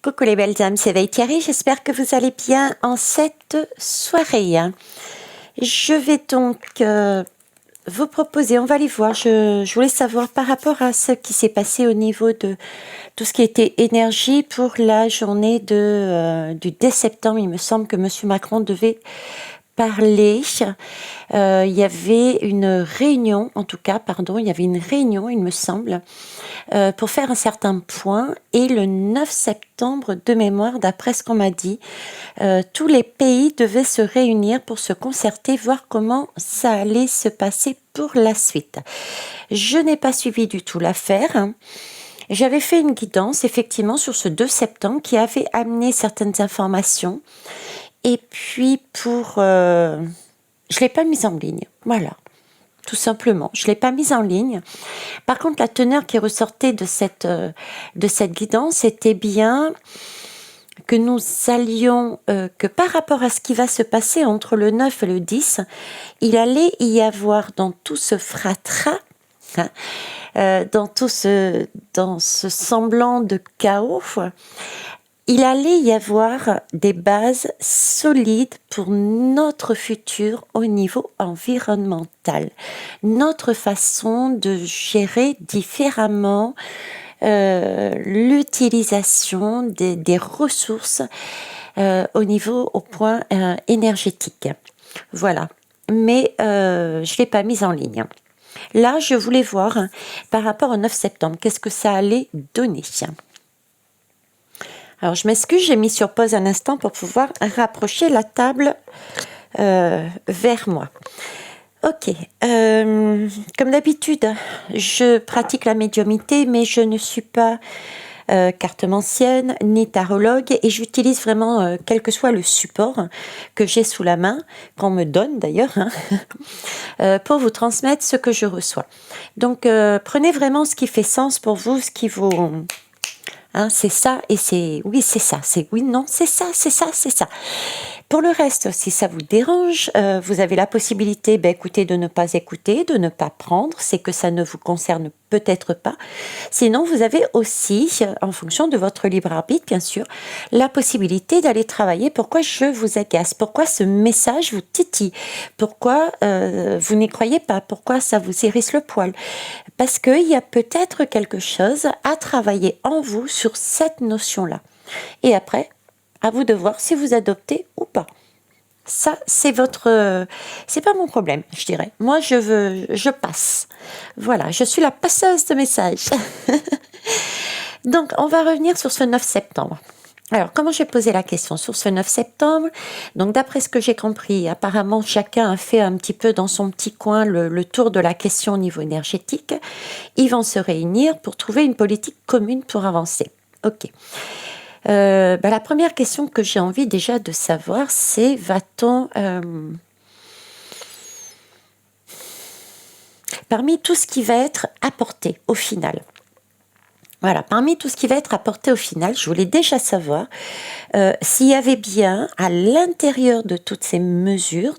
Coucou les belles âmes, c'est Thierry, j'espère que vous allez bien en cette soirée. Je vais donc vous proposer, on va aller voir, je voulais savoir par rapport à ce qui s'est passé au niveau de tout ce qui était énergie pour la journée du 10 septembre. Il me semble que Monsieur Macron devait parler. Il y avait une réunion, il y avait une réunion, il me semble, pour faire un certain point. Et le 9 septembre, de mémoire, d'après ce qu'on m'a dit, tous les pays devaient se réunir pour se concerter, voir comment ça allait se passer pour la suite. Je n'ai pas suivi du tout l'affaire. J'avais fait une guidance, effectivement, sur ce 2 septembre qui avait amené certaines informations. Et puis, je ne l'ai pas mise en ligne. Voilà. Tout simplement. Je ne l'ai pas mise en ligne. Par contre, la teneur qui ressortait de cette guidance était bien que nous allions, que par rapport à ce qui va se passer entre le 9 et le 10, il allait y avoir dans tout ce fratras, dans ce semblant de chaos, il allait y avoir des bases solides pour notre futur au niveau environnemental. Notre façon de gérer différemment l'utilisation des ressources au point énergétique. Voilà. Mais je ne l'ai pas mise en ligne. Là, je voulais voir par rapport au 9 septembre, qu'est-ce que ça allait donner. Alors, je m'excuse, j'ai mis sur pause un instant pour pouvoir rapprocher la table vers moi. Ok, comme d'habitude, je pratique la médiumnité, mais je ne suis pas cartomancienne ni tarologue et j'utilise vraiment, quel que soit le support que j'ai sous la main, qu'on me donne d'ailleurs, pour vous transmettre ce que je reçois. Donc, prenez vraiment ce qui fait sens pour vous, ce qui vous... c'est ça et c'est... Oui, c'est ça. C'est oui, non, c'est ça, c'est ça, c'est ça. Pour le reste, si ça vous dérange, vous avez la possibilité, écoutez, de ne pas écouter, de ne pas prendre, c'est que ça ne vous concerne peut-être pas. Sinon, vous avez aussi, en fonction de votre libre arbitre, bien sûr, la possibilité d'aller travailler. Pourquoi je vous agace? Pourquoi ce message vous titille? Pourquoi vous n'y croyez pas? Pourquoi ça vous hérisse le poil? Parce qu'il y a peut-être quelque chose à travailler en vous sur cette notion-là. Et après, à vous de voir si vous adoptez ou pas. Ça, c'est c'est pas mon problème, je dirais. Moi, je passe. Voilà, je suis la passeuse de messages. Donc, on va revenir sur ce 9 septembre. Alors, comment j'ai posé la question sur ce 9 septembre? Donc, d'après ce que j'ai compris, apparemment, chacun a fait un petit peu dans son petit coin le tour de la question au niveau énergétique. Ils vont se réunir pour trouver une politique commune pour avancer. Ok. La première question que j'ai envie déjà de savoir, c'est va-t-on... parmi tout ce qui va être apporté au final, voilà, parmi tout ce qui va être apporté au final, je voulais déjà savoir s'il y avait bien à l'intérieur de toutes ces mesures,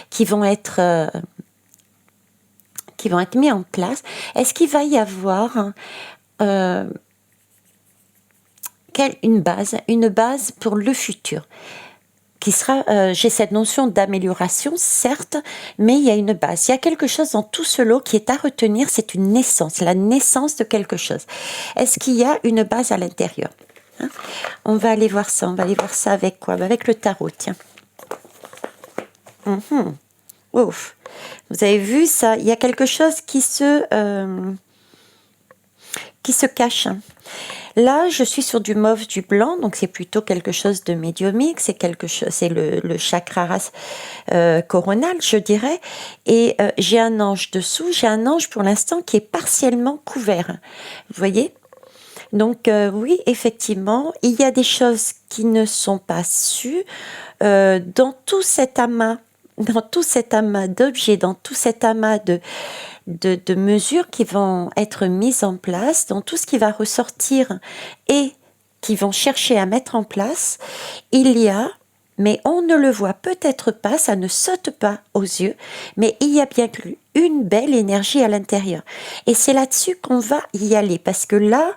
qui vont être mises en place, est-ce qu'il va y avoir une base pour le futur qui sera, j'ai cette notion d'amélioration, certes, mais il y a une base. Il y a quelque chose dans tout ce lot qui est à retenir, c'est une naissance, la naissance de quelque chose. Est-ce qu'il y a une base à l'intérieur? On va aller voir ça. On va aller voir ça avec quoi? Avec le tarot, tiens. Ouf. Vous avez vu ça? Il y a quelque chose qui se cache. Là, je suis sur du mauve, du blanc, donc c'est plutôt quelque chose de médiumique, c'est le chakra coronal, je dirais. Et j'ai un ange dessous, j'ai un ange pour l'instant qui est partiellement couvert. Vous voyez? Donc oui, effectivement, il y a des choses qui ne sont pas sues dans tout cet amas d'objets, dans tout cet amas de mesures qui vont être mises en place, dans tout ce qui va ressortir et qui vont chercher à mettre en place, il y a mais on ne le voit peut-être pas, ça ne saute pas aux yeux, mais il y a bien une belle énergie à l'intérieur. Et c'est là-dessus qu'on va y aller, parce que là,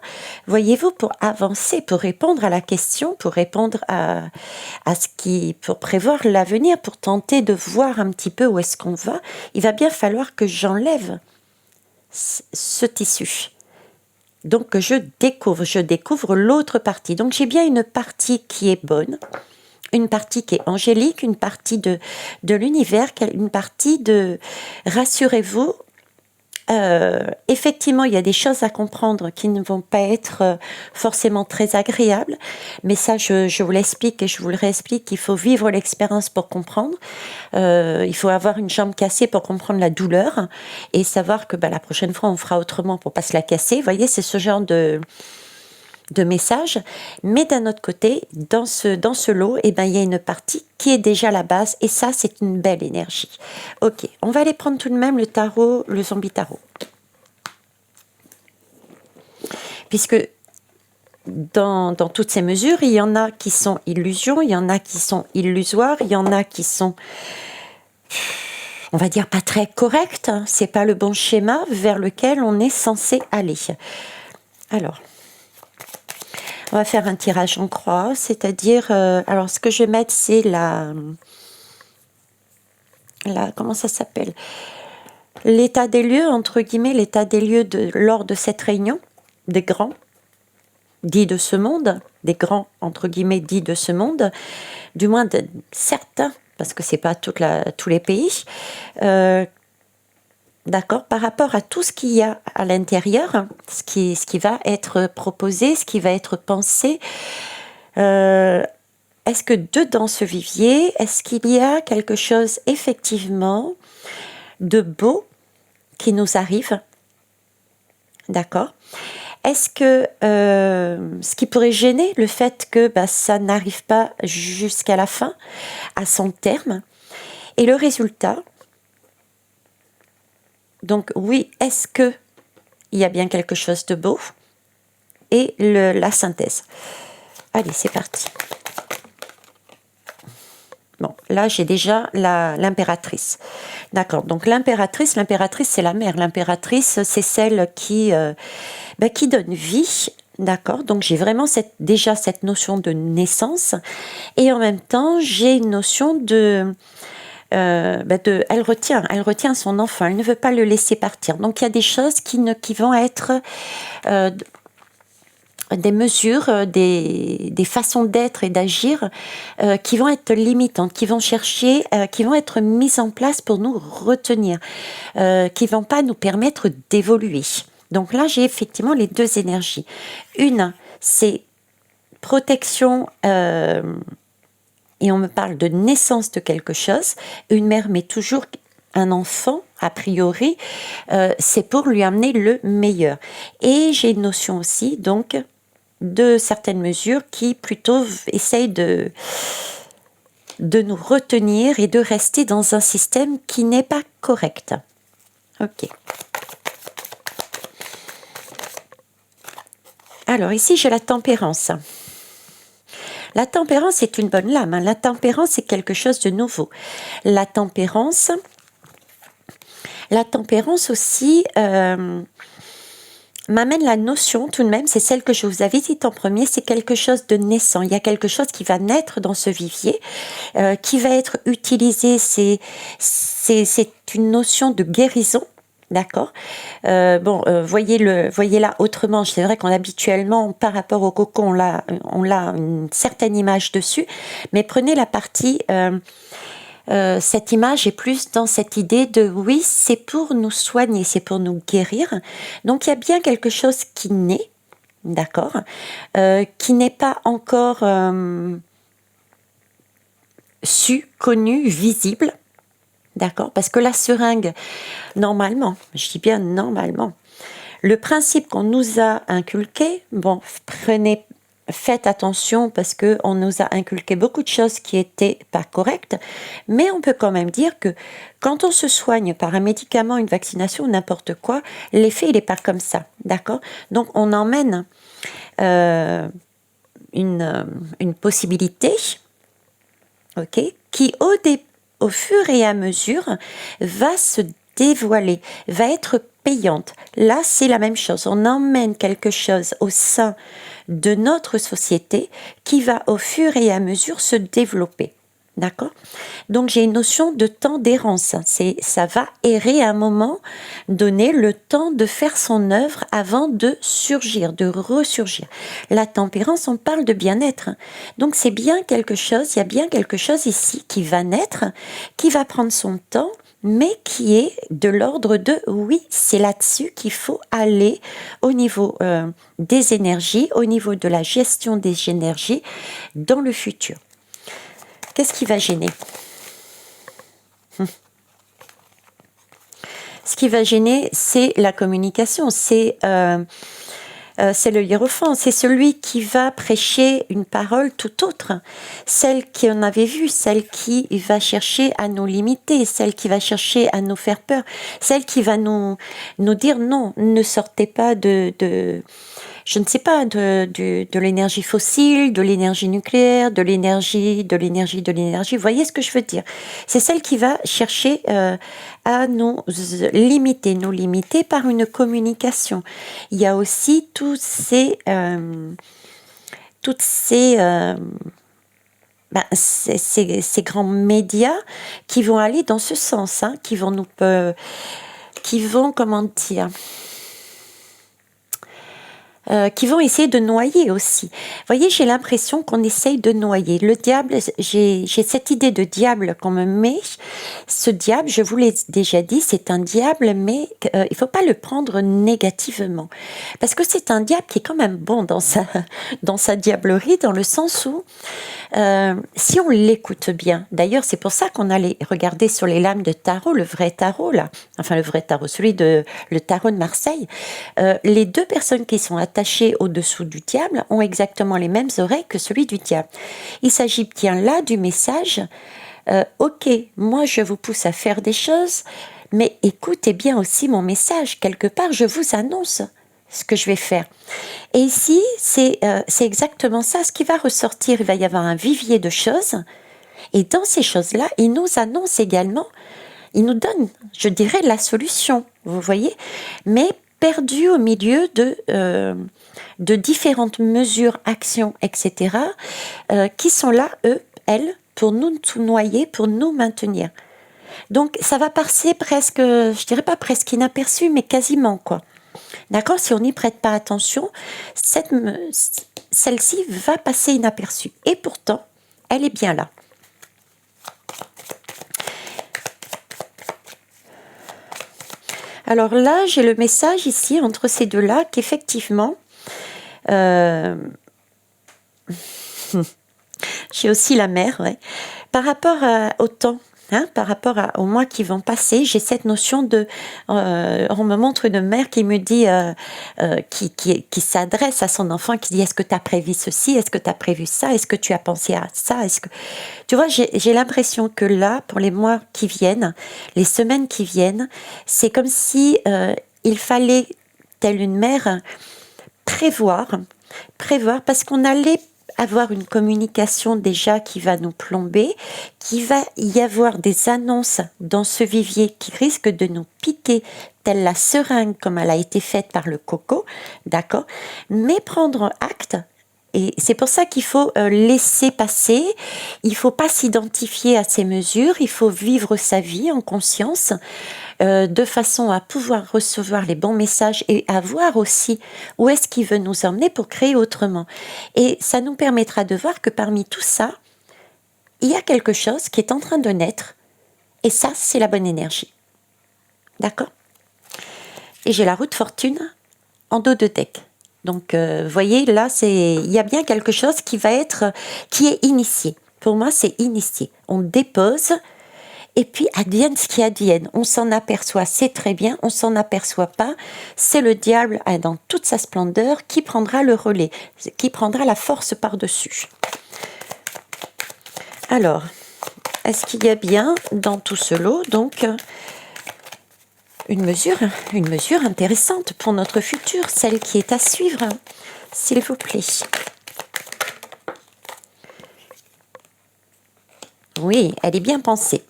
voyez-vous, pour avancer, pour répondre à la question, pour répondre à ce qui, pour prévoir l'avenir, pour tenter de voir un petit peu où est-ce qu'on va, il va bien falloir que j'enlève ce tissu. Donc je découvre l'autre partie. Donc j'ai bien une partie qui est bonne, une partie qui est angélique, une partie de l'univers, une partie de... Rassurez-vous, effectivement, il y a des choses à comprendre qui ne vont pas être forcément très agréables, mais ça, je vous l'explique et je vous le réexplique, il faut vivre l'expérience pour comprendre. Il faut avoir une jambe cassée pour comprendre la douleur et savoir que la prochaine fois, on fera autrement pour pas se la casser. Vous voyez, c'est ce genre de message, mais d'un autre côté, dans ce lot, il y a une partie qui est déjà la base, et ça, c'est une belle énergie. Ok, on va aller prendre tout de même le tarot, le zombie tarot. Puisque dans toutes ces mesures, il y en a qui sont illusions, il y en a qui sont illusoires, il y en a qui sont, on va dire, pas très correctes, hein. C'est pas le bon schéma vers lequel on est censé aller. Alors, on va faire un tirage en croix, c'est-à-dire, alors ce que je vais mettre, c'est comment ça s'appelle? L'état des lieux, entre guillemets, l'état des lieux lors de cette réunion, des grands, dits de ce monde, des grands, entre guillemets, dits de ce monde, du moins de certains, parce que c'est pas tous les pays, d'accord, par rapport à tout ce qu'il y a à l'intérieur, ce qui va être proposé, ce qui va être pensé, est-ce que dedans ce vivier, est-ce qu'il y a quelque chose effectivement de beau qui nous arrive, d'accord? Est-ce que ce qui pourrait gêner le fait que ça n'arrive pas jusqu'à la fin, à son terme, et le résultat, donc oui, est-ce que il y a bien quelque chose de beau, et la synthèse. Allez, c'est parti. Bon, là, j'ai déjà l'impératrice. D'accord, donc l'impératrice, c'est la mère. L'impératrice, c'est celle qui donne vie. D'accord, donc j'ai vraiment déjà cette notion de naissance. Et en même temps, j'ai une notion elle retient son enfant, elle ne veut pas le laisser partir. Donc il y a des choses qui vont être des mesures, des façons d'être et d'agir qui vont être limitantes, qui vont être mises en place pour nous retenir, qui vont pas nous permettre d'évoluer. Donc là, j'ai effectivement les deux énergies. Une, c'est protection, et on me parle de naissance de quelque chose. Une mère met toujours un enfant, a priori, c'est pour lui amener le meilleur. Et j'ai une notion aussi, donc, de certaines mesures qui plutôt essayent de nous retenir et de rester dans un système qui n'est pas correct. Ok. Alors ici, j'ai la tempérance. La tempérance est une bonne lame. Hein. La tempérance, c'est quelque chose de nouveau. La tempérance aussi m'amène la notion, tout de même, c'est celle que je vous avais dite en premier, c'est quelque chose de naissant. Il y a quelque chose qui va naître dans ce vivier, qui va être utilisé. C'est une notion de guérison. D'accord. Voyez-la autrement. C'est vrai qu'on habituellement, par rapport au cocon, on a une certaine image dessus, mais prenez la partie. Cette image est plus dans cette idée de oui, c'est pour nous soigner, c'est pour nous guérir. Donc il y a bien quelque chose qui naît, d'accord, qui n'est pas encore su, connu, visible. D'accord, parce que la seringue, normalement, je dis bien normalement, le principe qu'on nous a inculqué, faites attention parce qu'on nous a inculqué beaucoup de choses qui n'étaient pas correctes, mais on peut quand même dire que quand on se soigne par un médicament, une vaccination, n'importe quoi, l'effet, il n'est pas comme ça, d'accord? Donc on emmène une possibilité ok, qui au fur et à mesure va se dévoiler, va être payante. Là, c'est la même chose. On emmène quelque chose au sein de notre société qui va au fur et à mesure se développer. D'accord? Donc, j'ai une notion de temps d'errance. Ça va errer à un moment donné, le temps de faire son œuvre avant de surgir, de ressurgir. La tempérance, on parle de bien-être. Donc, c'est bien quelque chose, il y a bien quelque chose ici qui va naître, qui va prendre son temps, mais qui est de l'ordre de oui, c'est là-dessus qu'il faut aller au niveau des énergies, au niveau de la gestion des énergies dans le futur. Qu'est-ce qui va gêner? Ce qui va gêner, c'est la communication, c'est le hiérophant, c'est celui qui va prêcher une parole tout autre, celle qu'on avait vue, celle qui va chercher à nous limiter, celle qui va chercher à nous faire peur, celle qui va nous dire non, ne sortez pas je ne sais pas, de l'énergie fossile, de l'énergie nucléaire, de l'énergie. Vous voyez ce que je veux dire? C'est celle qui va chercher à nous limiter par une communication. Il y a aussi toutes ces grands médias qui vont aller dans ce sens, hein, qui vont comment dire, qui vont essayer de noyer aussi. Vous voyez, j'ai l'impression qu'on essaye de noyer. Le diable, j'ai cette idée de diable qu'on me met. Ce diable, je vous l'ai déjà dit, c'est un diable, mais il ne faut pas le prendre négativement. Parce que c'est un diable qui est quand même bon dans sa diablerie, dans le sens où, si on l'écoute bien, d'ailleurs, c'est pour ça qu'on allait regarder sur les lames de tarot, le vrai tarot, là, enfin le vrai tarot, le tarot de Marseille, les deux personnes qui sont attachées au-dessous du diable ont exactement les mêmes oreilles que celui du diable. Il s'agit bien là du message, ok, moi je vous pousse à faire des choses, mais écoutez bien aussi mon message, quelque part je vous annonce ce que je vais faire. Et ici, c'est exactement ça, ce qui va ressortir, il va y avoir un vivier de choses, et dans ces choses-là, il nous annonce également, il nous donne, je dirais, la solution, vous voyez, mais perdu au milieu de différentes mesures, actions, etc., qui sont là, elles, pour nous noyer, pour nous maintenir. Donc, ça va passer presque, je dirais pas presque inaperçu, mais quasiment, quoi. D'accord? Si on n'y prête pas attention, celle-ci va passer inaperçue. Et pourtant, elle est bien là. Alors là, j'ai le message ici, entre ces deux-là, qu'effectivement, j'ai aussi la mer, ouais. Par rapport au temps, hein, par rapport aux mois qui vont passer, j'ai cette notion de... on me montre une mère qui me dit, qui s'adresse à son enfant, qui dit, est-ce que tu as prévu ceci, est-ce que tu as prévu ça, est-ce que tu as pensé à ça, est-ce que... Tu vois, j'ai l'impression que là, pour les mois qui viennent, les semaines qui viennent, c'est comme si il fallait, telle une mère, prévoir, parce qu'on allait avoir une communication déjà qui va nous plomber, qu'il va y avoir des annonces dans ce vivier qui risquent de nous piquer, telle la seringue comme elle a été faite par le coco, d'accord, mais prendre acte. Et c'est pour ça qu'il faut laisser passer, il ne faut pas s'identifier à ces mesures, il faut vivre sa vie en conscience, de façon à pouvoir recevoir les bons messages et à voir aussi où est-ce qu'il veut nous emmener pour créer autrement. Et ça nous permettra de voir que parmi tout ça, il y a quelque chose qui est en train de naître, et ça, c'est la bonne énergie. D'accord? Et j'ai la roue de fortune en dos de deck. Donc, vous voyez, là, il y a bien quelque chose qui est initié. Pour moi, c'est initié. On dépose, et puis advienne ce qui advienne. On s'en aperçoit, c'est très bien. On s'en aperçoit pas, c'est le diable dans toute sa splendeur qui prendra le relais, qui prendra la force par-dessus. Alors, est-ce qu'il y a bien dans tout ce lot, donc, une mesure intéressante pour notre futur, celle qui est à suivre, s'il vous plaît. Oui, elle est bien pensée.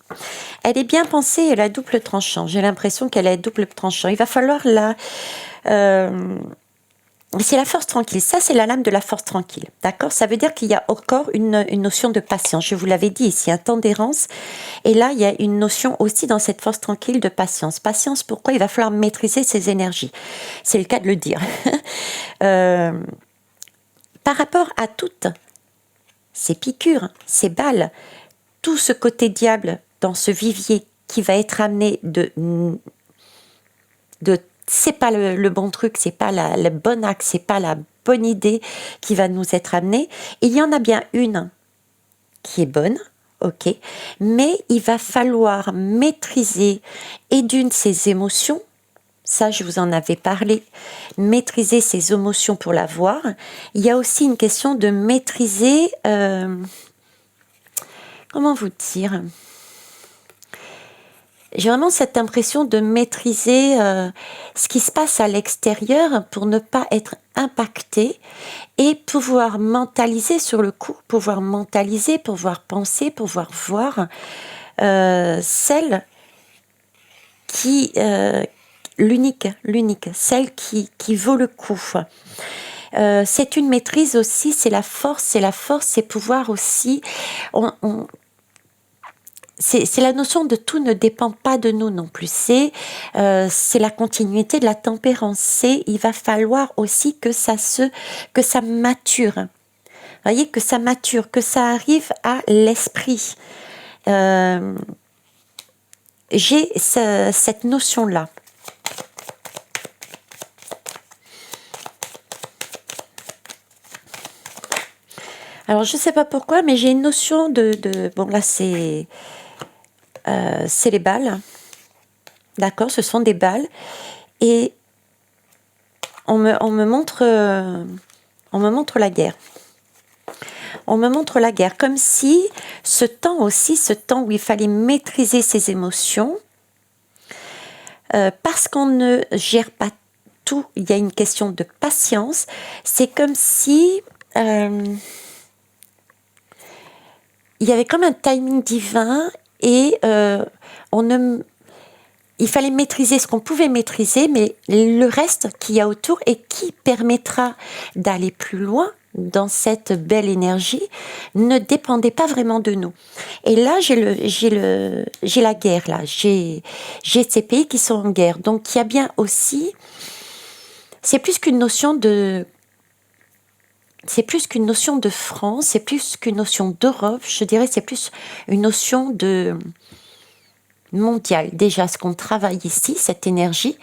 Elle est bien pensée, elle a double tranchant. J'ai l'impression qu'elle a double tranchant. Il va falloir la... c'est la force tranquille. Ça, c'est la lame de la force tranquille. D'accord? Ça veut dire qu'il y a encore une notion de patience. Je vous l'avais dit ici, un temps d'errance. Et là, il y a une notion aussi dans cette force tranquille de patience. Patience, pourquoi? Il va falloir maîtriser ses énergies. C'est le cas de le dire. Par rapport à toutes ces piqûres, ces balles, tout ce côté diable dans ce vivier qui va être amené de c'est pas le bon truc, c'est pas le bon axe, c'est pas la bonne idée qui va nous être amenée. Il y en a bien une qui est bonne, ok, mais il va falloir maîtriser et d'une ses émotions, ça je vous en avais parlé, maîtriser ses émotions pour la voir. Il y a aussi une question de maîtriser, comment vous dire, j'ai vraiment cette impression de maîtriser ce qui se passe à l'extérieur pour ne pas être impacté et pouvoir mentaliser sur le coup, pouvoir mentaliser, pouvoir penser, pouvoir voir celle qui, l'unique, celle qui vaut le coup. C'est une maîtrise aussi, c'est la force, c'est pouvoir aussi... c'est la notion de tout ne dépend pas de nous non plus. C'est la continuité de la tempérance. Il va falloir aussi que ça mature. Vous voyez, que ça mature, que ça arrive à l'esprit. J'ai cette notion-là. Alors, je ne sais pas pourquoi, mais j'ai une notion bon, là, c'est les balles. D'accord, ce sont des balles. Et on me montre la guerre. On me montre la guerre, comme si ce temps où il fallait maîtriser ses émotions, parce qu'on ne gère pas tout, il y a une question de patience. C'est comme si il y avait comme un timing divin et il fallait maîtriser ce qu'on pouvait maîtriser, mais le reste qu'il y a autour et qui permettra d'aller plus loin dans cette belle énergie ne dépendait pas vraiment de nous. Et là, j'ai la guerre, là. J'ai ces pays qui sont en guerre. Donc, il y a bien aussi... C'est plus qu'une notion de France, c'est plus qu'une notion d'Europe, je dirais, c'est plus une notion de mondiale. Déjà, ce qu'on travaille ici, cette énergie,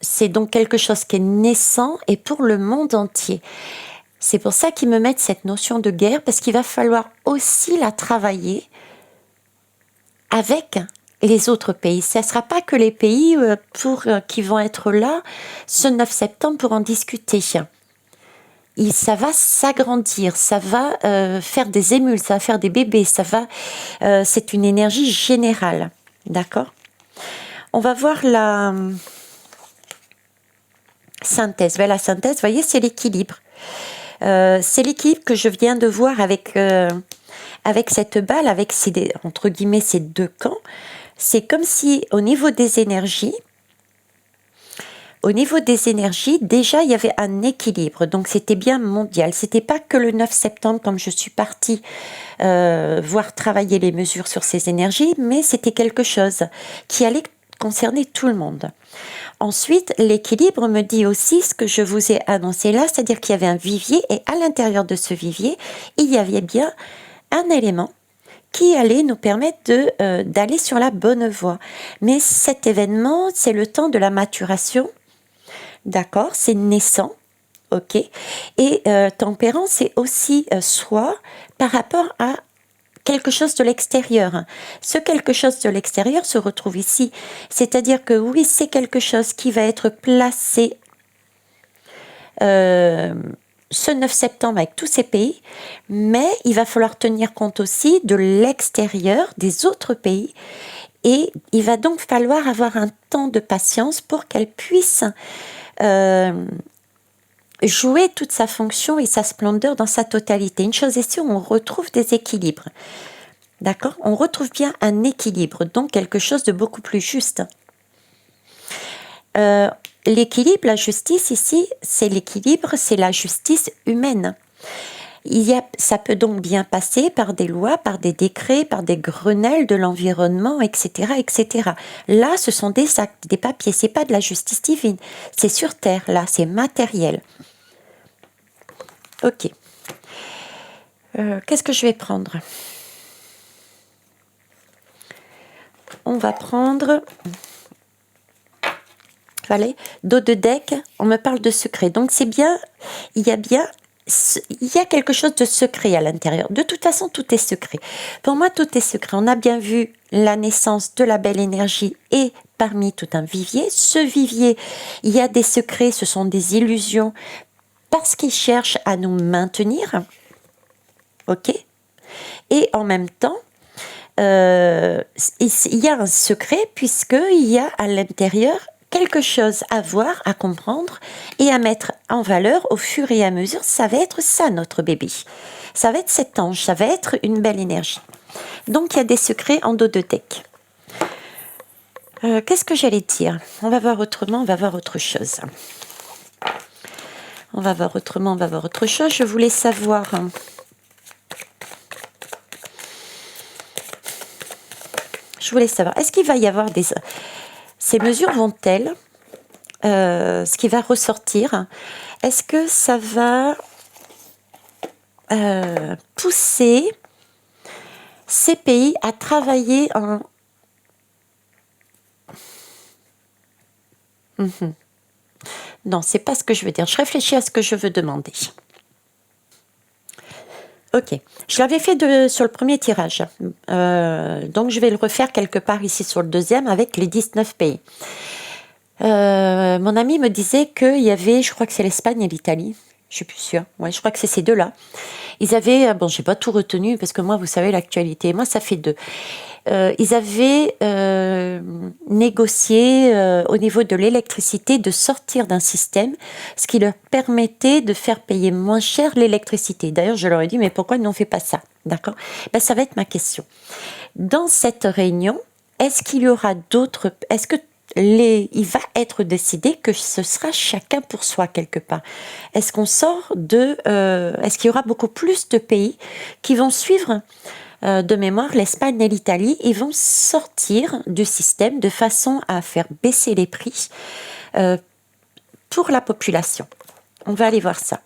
c'est donc quelque chose qui est naissant et pour le monde entier. C'est pour ça qu'ils me mettent cette notion de guerre, parce qu'il va falloir aussi la travailler avec les autres pays. Ce ne sera pas que les pays qui vont être là ce 9 septembre pour en discuter. Ça va s'agrandir, ça va faire des émules, ça va faire des bébés, c'est une énergie générale. D'accord? On va voir la synthèse. La synthèse, vous voyez, c'est l'équilibre. C'est l'équilibre que je viens de voir avec cette balle, avec entre guillemets ces deux camps. C'est comme si au niveau des énergies, déjà, il y avait un équilibre. Donc, c'était bien mondial. C'était pas que le 9 septembre, comme je suis partie voir travailler les mesures sur ces énergies, mais c'était quelque chose qui allait concerner tout le monde. Ensuite, l'équilibre me dit aussi ce que je vous ai annoncé là, c'est-à-dire qu'il y avait un vivier et à l'intérieur de ce vivier, il y avait bien un élément qui allait nous permettre d'aller sur la bonne voie. Mais cet événement, c'est le temps de la maturation. D'accord, c'est naissant, ok. Et tempérance, c'est aussi soi par rapport à quelque chose de l'extérieur. Ce quelque chose de l'extérieur se retrouve ici. C'est-à-dire que oui, c'est quelque chose qui va être placé ce 9 septembre avec tous ces pays, mais il va falloir tenir compte aussi de l'extérieur, des autres pays. Et il va donc falloir avoir un temps de patience pour qu'elle puisse jouer toute sa fonction et sa splendeur dans sa totalité. Une chose est sûre, on retrouve des équilibres. D'accord? On retrouve bien un équilibre, donc quelque chose de beaucoup plus juste. L'équilibre, la justice ici, c'est l'équilibre, c'est la justice humaine. Ça peut donc bien passer par des lois, par des décrets, par des Grenelles de l'environnement, etc., etc. Là, ce sont des actes, des papiers, c'est pas de la justice divine. C'est sur terre, là, c'est matériel. Ok. Qu'est-ce que je vais prendre? On va prendre... Voilà, dos de deck, on me parle de secret. Donc c'est bien, il y a quelque chose de secret à l'intérieur. De toute façon, tout est secret. Pour moi, tout est secret. On a bien vu la naissance de la belle énergie et parmi tout un vivier. Ce vivier, il y a des secrets, ce sont des illusions parce qu'ils cherchent à nous maintenir. Ok? Et en même temps, il y a un secret puisqu'il y a à l'intérieur quelque chose à voir, à comprendre et à mettre en valeur au fur et à mesure. Ça va être ça, notre bébé. Ça va être cet ange, ça va être une belle énergie. Donc, il y a des secrets en dos de deck. Qu'est-ce que j'allais dire? On va voir autrement, on va voir autre chose. On va voir autrement, on va voir autre chose. Je voulais savoir... est-ce qu'il va y avoir des... Ces mesures vont-elles, ce qui va ressortir, est-ce que ça va pousser ces pays à travailler en... Non, c'est pas ce que je veux dire. Je réfléchis à ce que je veux demander. Ok, je l'avais fait sur le premier tirage, donc je vais le refaire quelque part ici sur le deuxième avec les 19 pays. Mon ami me disait qu'il y avait, je crois que c'est l'Espagne et l'Italie, je suis plus sûre, ouais, je crois que c'est ces deux-là. Ils avaient, bon, j'ai pas tout retenu parce que moi, vous savez, l'actualité, moi, ça fait 2. Ils avaient négocié au niveau de l'électricité de sortir d'un système, ce qui leur permettait de faire payer moins cher l'électricité. D'ailleurs, je leur ai dit, mais pourquoi ils n'ont fait pas ça? D'accord? Ben, ça va être ma question. Dans cette réunion, est-ce qu'il y aura d'autres... Est-ce que il va être décidé que ce sera chacun pour soi quelque part. Est-ce qu'on sort de... est-ce qu'il y aura beaucoup plus de pays qui vont suivre de mémoire l'Espagne et l'Italie? Ils vont sortir du système de façon à faire baisser les prix pour la population. On va aller voir ça.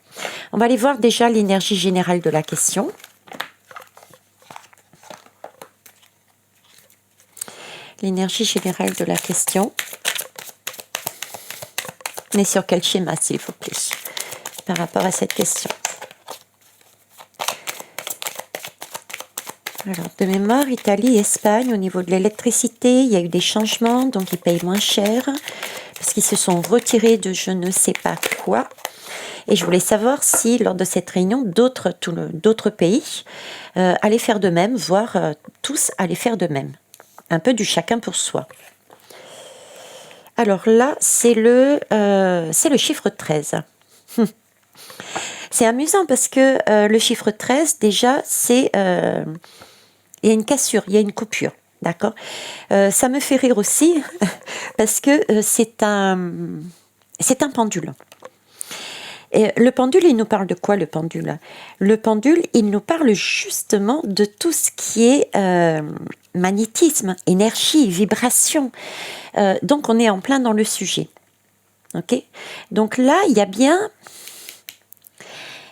On va aller voir déjà l'énergie générale de la question. L'énergie générale de la question. Mais sur quel schéma, s'il vous plaît, par rapport à cette question? Alors, de mémoire, Italie, Espagne, au niveau de l'électricité, il y a eu des changements, donc ils payent moins cher, parce qu'ils se sont retirés de je ne sais pas quoi. Et je voulais savoir si, lors de cette réunion, d'autres pays allaient faire de même, voire tous allaient faire de même. Un peu du chacun pour soi. Alors là, c'est le chiffre 13. C'est amusant parce que le chiffre 13, déjà, il y a une cassure, il y a une coupure. D'accord? Ça me fait rire aussi parce que c'est un pendule. Et le pendule, il nous parle de quoi, le pendule? Le pendule, il nous parle justement de tout ce qui est magnétisme, énergie, vibration. Donc, on est en plein dans le sujet. Ok? Donc là, il y a bien...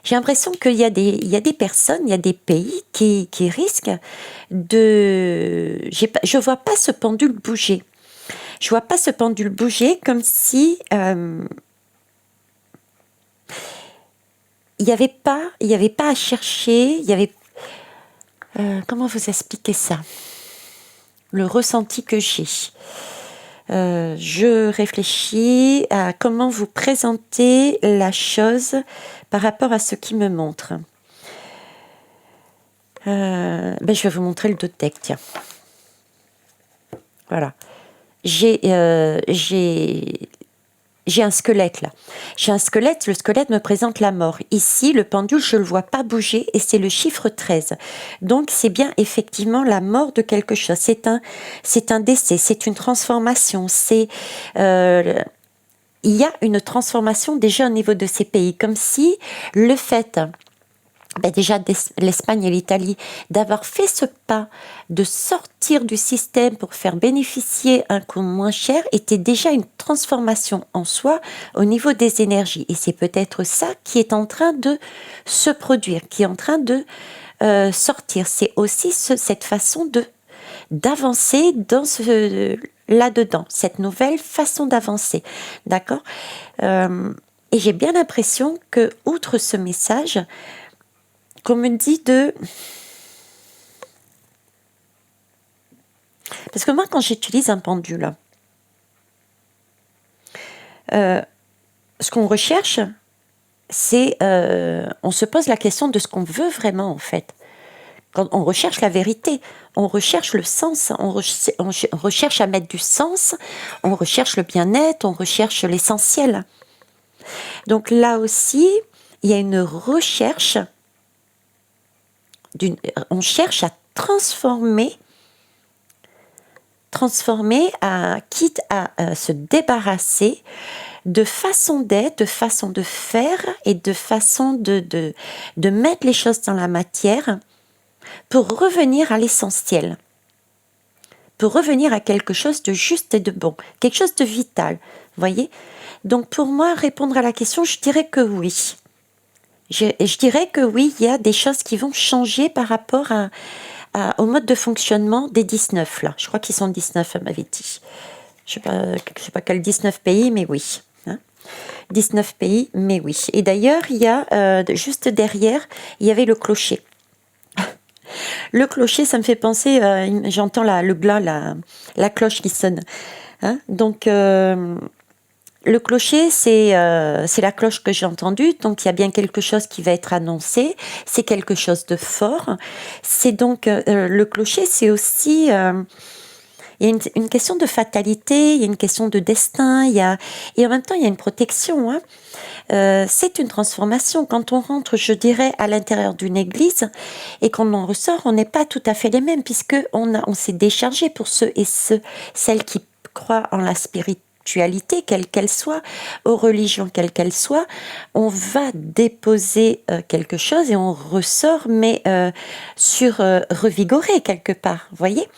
J'ai l'impression qu'il y a des personnes, il y a des pays qui risquent de... Je vois pas ce pendule bouger. Je vois pas ce pendule bouger comme si... il n'y avait pas à chercher, il y avait... comment vous expliquer ça? Le ressenti que j'ai. Je réfléchis à comment vous présenter la chose par rapport à ce qui me montre. Je vais vous montrer le dos de deck, tiens. Voilà. J'ai j'ai un squelette là. J'ai un squelette, le squelette me présente la mort. Ici, le pendule, je ne le vois pas bouger et c'est le chiffre 13. Donc, c'est bien effectivement la mort de quelque chose. C'est un décès, c'est une transformation. Il y a une transformation déjà au niveau de ces pays. Comme si le fait... déjà l'Espagne et l'Italie, d'avoir fait ce pas, de sortir du système pour faire bénéficier un coût moins cher, était déjà une transformation en soi au niveau des énergies. Et c'est peut-être ça qui est en train de se produire, qui est en train de sortir. C'est aussi cette façon d'avancer dans là-dedans, cette nouvelle façon d'avancer. D'accord Et j'ai bien l'impression que, outre ce message, qu'on me dit Parce que moi, quand j'utilise un pendule, ce qu'on recherche, c'est... on se pose la question de ce qu'on veut vraiment, en fait. Quand on recherche la vérité, on recherche le sens, on recherche à mettre du sens, on recherche le bien-être, on recherche l'essentiel. Donc là aussi, il y a une recherche... on cherche à transformer, quitte à se débarrasser de façon d'être, de façon de faire et de façon de mettre les choses dans la matière pour revenir à l'essentiel, pour revenir à quelque chose de juste et de bon, quelque chose de vital, voyez. Donc pour moi, répondre à la question, je dirais que oui. Je dirais que oui, il y a des choses qui vont changer par rapport au mode de fonctionnement des 19 là. Je crois qu'ils sont 19, elle m'avait dit. Je sais pas quel 19 pays, mais oui. 19 pays, mais oui. Et d'ailleurs, il y a, juste derrière, il y avait le clocher. Le clocher, ça me fait penser, j'entends le glas, la cloche qui sonne. Donc, le clocher, c'est la cloche que j'ai entendue, donc il y a bien quelque chose qui va être annoncé, c'est quelque chose de fort. C'est donc, le clocher, c'est aussi... il y a une question de fatalité, il y a une question de destin, et en même temps, il y a une protection. C'est une transformation. Quand on rentre, je dirais, à l'intérieur d'une église et qu'on en ressort, on n'est pas tout à fait les mêmes, puisqu'on s'est déchargé pour celles qui croient en la spiritualité, quelle qu'elle soit, aux religions, quelles qu'elles soient. On va déposer quelque chose et on ressort, mais revigoré quelque part, vous voyez ?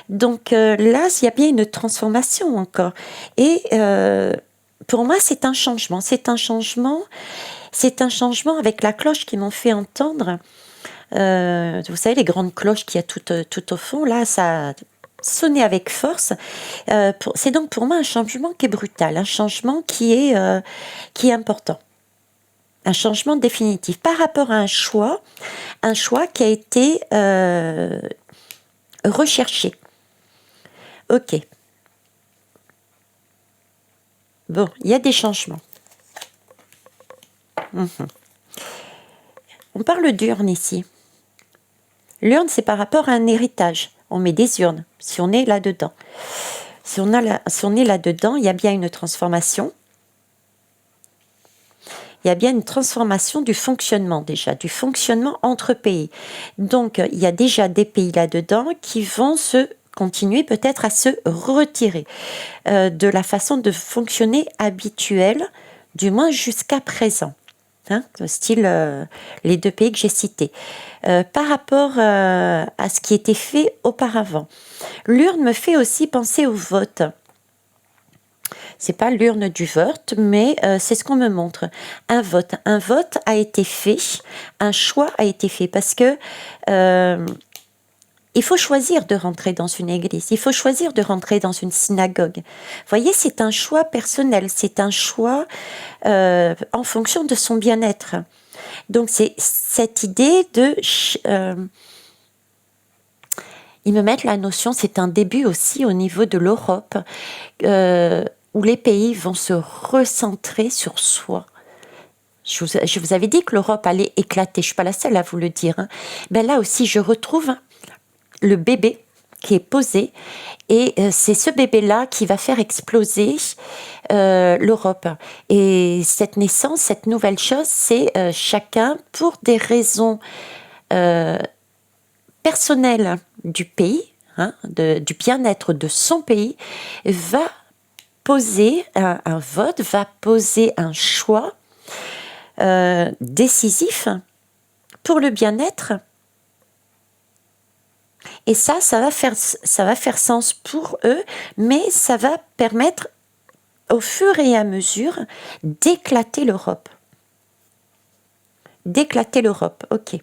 Donc là, il y a bien une transformation encore. Et pour moi, c'est un changement. C'est un changement avec la cloche qu'ils m'ont fait entendre. Vous savez, les grandes cloches qu'il y a tout au fond, là, ça sonnait avec force. C'est donc pour moi un changement qui est brutal, un changement qui est important. Un changement définitif par rapport à un choix qui a été recherché. Ok. Bon, il y a des changements. On parle d'urne ici. L'urne, c'est par rapport à un héritage. On met des urnes, si on est là-dedans. Si on est là-dedans, il y a bien une transformation. Il y a bien une transformation du fonctionnement déjà, du fonctionnement entre pays. Donc, il y a déjà des pays là-dedans qui vont continuer peut-être à se retirer de la façon de fonctionner habituelle, du moins jusqu'à présent. Style les 2 pays que j'ai cités. Par rapport à ce qui était fait auparavant. L'urne me fait aussi penser au vote. C'est pas l'urne du vote, mais c'est ce qu'on me montre. Un vote a été fait, un choix a été fait, parce que il faut choisir de rentrer dans une église, il faut choisir de rentrer dans une synagogue. Vous voyez, c'est un choix personnel, c'est un choix en fonction de son bien-être. Donc c'est cette idée de... ils me mettent la notion, c'est un début aussi au niveau de l'Europe, où les pays vont se recentrer sur soi. Je vous avais dit que l'Europe allait éclater, je ne suis pas la seule à vous le dire. Ben là aussi, je retrouve le bébé qui est posé, et c'est ce bébé-là qui va faire exploser l'Europe. Et cette naissance, cette nouvelle chose, c'est chacun, pour des raisons personnelles du pays, du bien-être de son pays, va poser un vote, va poser un choix décisif pour le bien-être. Et ça va faire sens pour eux, mais ça va permettre au fur et à mesure d'éclater l'Europe. D'éclater l'Europe, ok.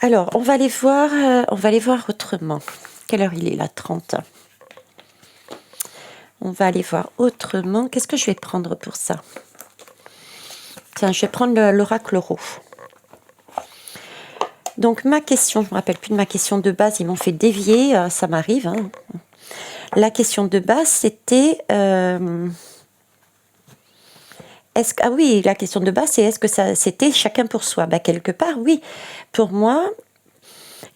Alors, on va aller voir autrement. Quelle heure il est là? 30. On va aller voir autrement. Qu'est-ce que je vais prendre pour ça? Tiens, je vais prendre l'oracle Euro. Donc, ma question, je ne me rappelle plus de ma question de base, ils m'ont fait dévier, ça m'arrive. La question de base, c'était... ah oui, la question de base, c'est est-ce que c'était chacun pour soi? Quelque part, oui. Pour moi,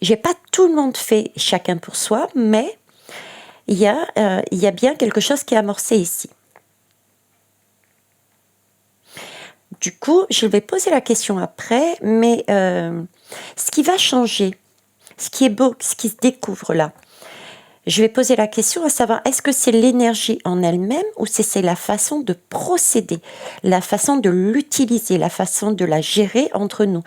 j'ai pas tout le monde fait chacun pour soi, mais il y a bien quelque chose qui est amorcé ici. Du coup, je vais poser la question après, mais ce qui va changer, ce qui est beau, ce qui se découvre là, je vais poser la question à savoir, est-ce que c'est l'énergie en elle-même ou c'est la façon de procéder, la façon de l'utiliser, la façon de la gérer entre nous.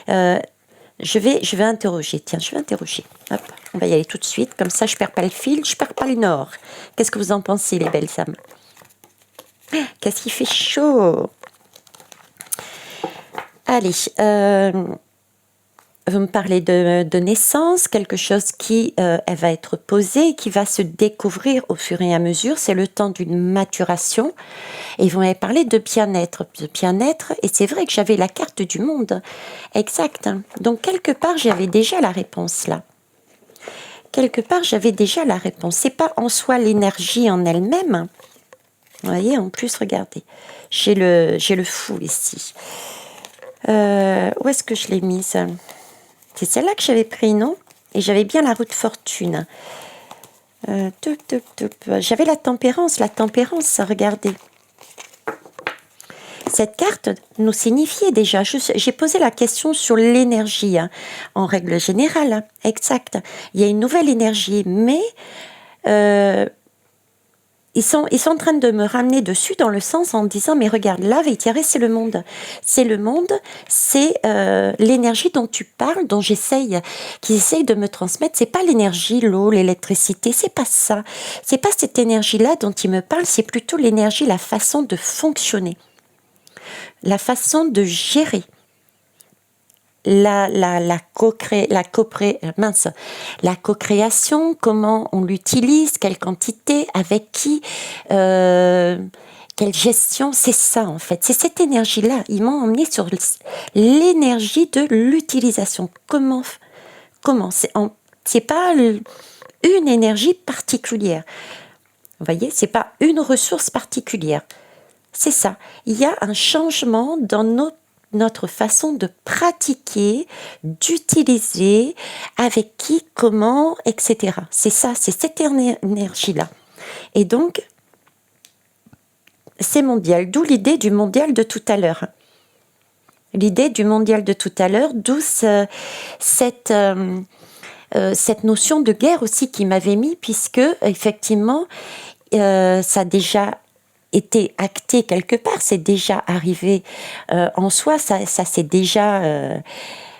Je vais interroger. Tiens, je vais interroger. Hop, on va y aller tout de suite. Comme ça, je perds pas le fil, je perds pas le nord. Qu'est-ce que vous en pensez, les belles âmes? Qu'est-ce qui fait chaud? Allez, vous me parlez de naissance, quelque chose qui elle va être posée, qui va se découvrir au fur et à mesure. C'est le temps d'une maturation. Et vous m'avez parlé de bien-être. Et c'est vrai que j'avais la carte du monde. Exact. Donc, quelque part, j'avais déjà la réponse là. Quelque part, j'avais déjà la réponse. C'est pas en soi l'énergie en elle-même. Vous voyez, en plus, regardez. J'ai le fou ici. Où est-ce que je l'ai mise? C'est celle-là que j'avais pris, non? Et j'avais bien la roue de fortune. J'avais la tempérance, regardez. Cette carte nous signifiait déjà, j'ai posé la question sur l'énergie, en règle générale, exact. Il y a une nouvelle énergie, mais ils sont en train de me ramener dessus dans le sens en disant, mais regarde, là, Véitiaré, c'est le monde. C'est le monde, c'est l'énergie dont tu parles, dont qu'ils essayent de me transmettre. C'est pas l'énergie, l'eau, l'électricité, c'est pas ça. C'est pas cette énergie-là dont ils me parlent, c'est plutôt l'énergie, la façon de fonctionner. La façon de gérer la co-création, comment on l'utilise, quelle quantité, avec qui, quelle gestion, c'est ça en fait. C'est cette énergie-là. Ils m'ont emmené sur l'énergie de l'utilisation. Comment c'est pas une énergie particulière. Vous voyez, c'est pas une ressource particulière. C'est ça. Il y a un changement dans notre façon de pratiquer, d'utiliser, avec qui, comment, etc. C'est ça, c'est cette énergie-là. Et donc, c'est mondial. D'où l'idée du mondial de tout à l'heure. L'idée du mondial de tout à l'heure, d'où cette notion de guerre aussi qui m'avait mis, puisque, effectivement, ça a déjà été acté quelque part, c'est déjà arrivé en soi, ça c'est déjà...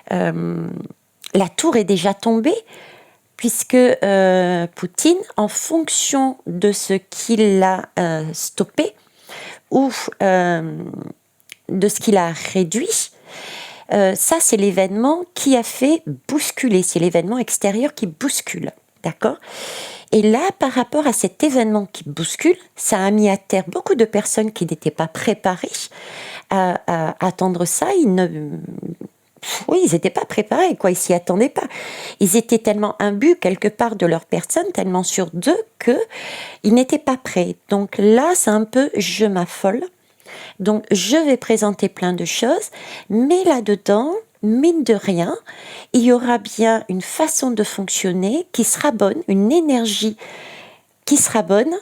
la tour est déjà tombée, puisque Poutine, en fonction de ce qu'il a stoppé, ou de ce qu'il a réduit, ça c'est l'événement qui a fait bousculer, c'est l'événement extérieur qui bouscule, d'accord ? Et là, par rapport à cet événement qui bouscule, ça a mis à terre beaucoup de personnes qui n'étaient pas préparées à attendre ça. Ils n'étaient pas préparés, quoi. Ils s'y attendaient pas. Ils étaient tellement imbus quelque part de leur personne, tellement sûrs d'eux, qu'ils n'étaient pas prêts. Donc là, c'est un peu « je m'affole ». Donc, je vais présenter plein de choses, mais là-dedans, mine de rien, il y aura bien une façon de fonctionner qui sera bonne, une énergie qui sera bonne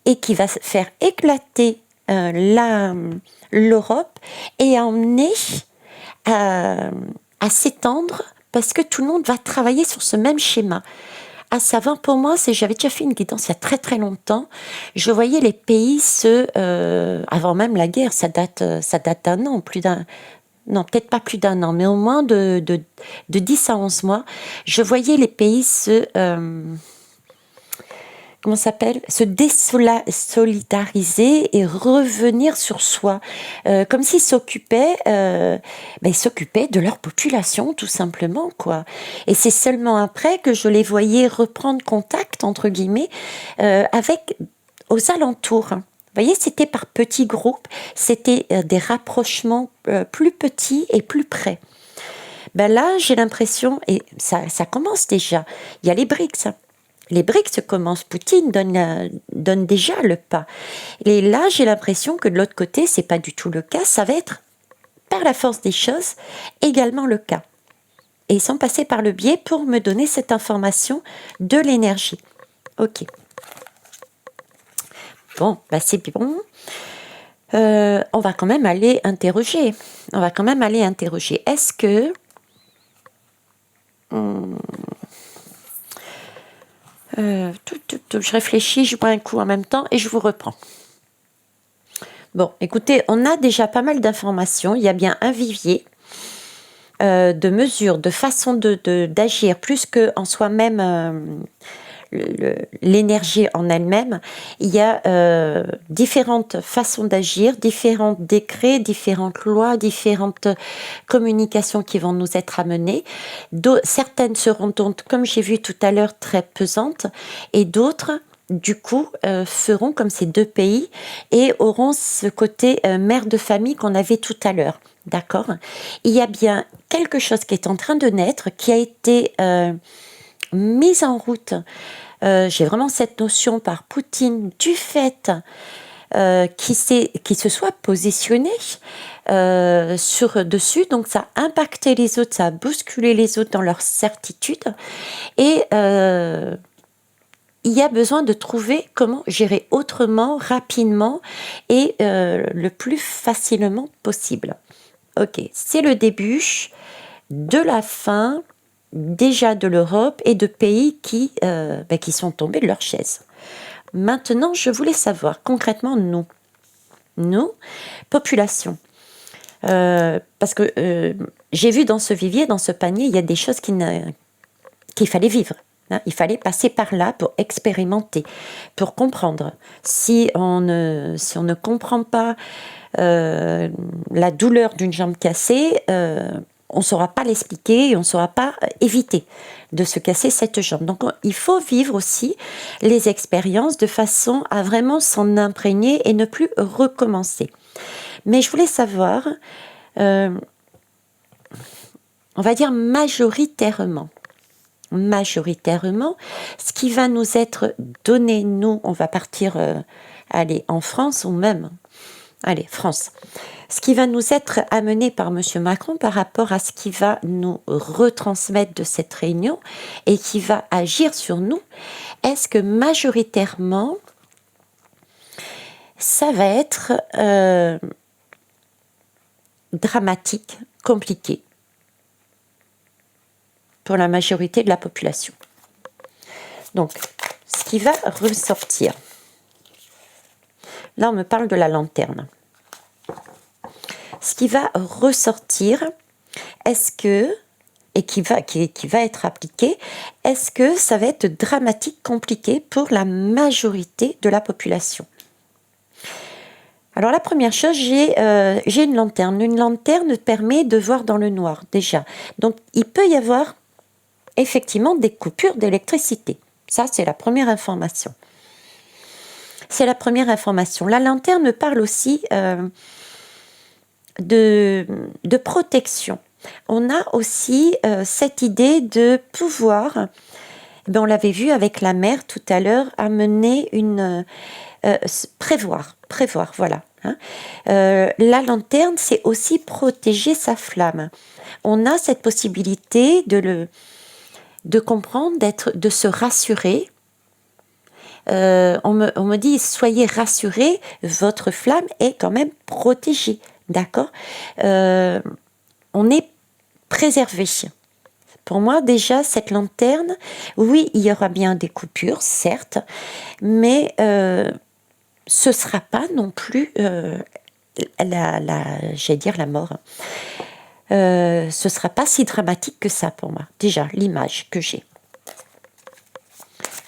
et qui va faire éclater l'Europe et emmener à s'étendre parce que tout le monde va travailler sur ce même schéma. À savoir, pour moi, j'avais déjà fait une guidance il y a très très longtemps. Je voyais les pays avant même la guerre, ça date d'un an, non, peut-être pas plus d'un an, mais au moins de 10 à 11 mois, je voyais les pays se désolidariser et revenir sur soi, comme s'ils s'occupaient de leur population, tout simplement, quoi. Et c'est seulement après que je les voyais reprendre contact, entre guillemets, avec aux alentours. Vous voyez, c'était par petits groupes, c'était des rapprochements plus petits et plus près. Ben là, j'ai l'impression, et ça commence déjà, il y a les BRICS. Les BRICS commencent, Poutine donne déjà le pas. Et là, j'ai l'impression que de l'autre côté, c'est pas du tout le cas. Ça va être, par la force des choses, également le cas. Et ils sont passés par le biais pour me donner cette information de l'énergie. Ok. Bon, bah c'est bon. On va quand même aller interroger. Est-ce que... je réfléchis, je bois un coup en même temps et je vous reprends. Bon, écoutez, on a déjà pas mal d'informations. Il y a bien un vivier de mesures, de façons d'agir, plus qu'en soi-même, l'énergie en elle-même. Il y a différentes façons d'agir, différents décrets, différentes lois, différentes communications qui vont nous être amenées. Certaines seront donc, comme j'ai vu tout à l'heure, très pesantes, et d'autres, du coup, feront comme ces deux pays et auront ce côté mère de famille qu'on avait tout à l'heure. D'accord ? Il y a bien quelque chose qui est en train de naître, qui a été mise en route. J'ai vraiment cette notion par Poutine du fait qui se soit positionné dessus, donc ça a impacté les autres, ça a bousculé les autres dans leur certitude, et il y a besoin de trouver comment gérer autrement, rapidement et le plus facilement possible. Ok, c'est le début de la fin déjà de l'Europe et de pays qui sont tombés de leur chaise. Maintenant, je voulais savoir concrètement nous, population, parce que j'ai vu dans ce vivier, dans ce panier, il y a des choses qu'il fallait vivre. Hein, il fallait passer par là pour expérimenter, pour comprendre. Si on ne comprend pas la douleur d'une jambe cassée, on ne saura pas l'expliquer et on ne saura pas éviter de se casser cette jambe. Donc il faut vivre aussi les expériences de façon à vraiment s'en imprégner et ne plus recommencer. Mais je voulais savoir, on va dire majoritairement, ce qui va nous être donné, nous, on va partir en France ou même, France. Ce qui va nous être amené par M. Macron par rapport à ce qui va nous retransmettre de cette réunion et qui va agir sur nous, est-ce que majoritairement, ça va être dramatique, compliqué pour la majorité de la population? Donc, ce qui va ressortir, là on me parle de la lanterne. Ce qui va ressortir, est-ce que, et qui va être appliqué, est-ce que ça va être dramatique, compliqué pour la majorité de la population? Alors la première chose, j'ai une lanterne. Une lanterne permet de voir dans le noir déjà. Donc il peut y avoir effectivement des coupures d'électricité. Ça, c'est la première information. La lanterne me parle aussi de protection. On a aussi cette idée de pouvoir, on l'avait vu avec la mer tout à l'heure, amener prévoir, voilà. hein. La lanterne, c'est aussi protéger sa flamme. On a cette possibilité de comprendre, de se rassurer. On me dit, soyez rassurés, votre flamme est quand même protégée, d'accord. On est préservé. Pour moi, déjà, cette lanterne, oui, il y aura bien des coupures, certes, mais ce ne sera pas non plus, j'allais dire la mort. Ce ne sera pas si dramatique que ça pour moi, déjà, l'image que j'ai.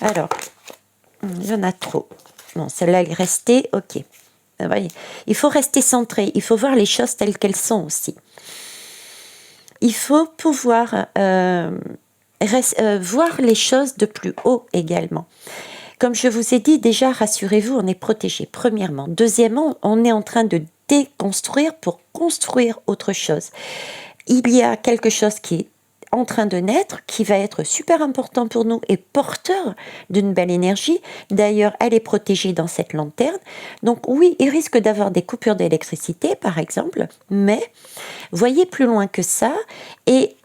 Alors, il y en a trop. Bon, celle-là, elle est restée, ok. Vous voyez, il faut rester centré, il faut voir les choses telles qu'elles sont aussi. Il faut pouvoir voir les choses de plus haut également. Comme je vous ai dit, déjà, rassurez-vous, on est protégé, premièrement. Deuxièmement, on est en train de déconstruire pour construire autre chose. Il y a quelque chose qui est en train de naître, qui va être super important pour nous et porteur d'une belle énergie. D'ailleurs, elle est protégée dans cette lanterne. Donc oui, il risque d'avoir des coupures d'électricité, par exemple, mais voyez plus loin que ça et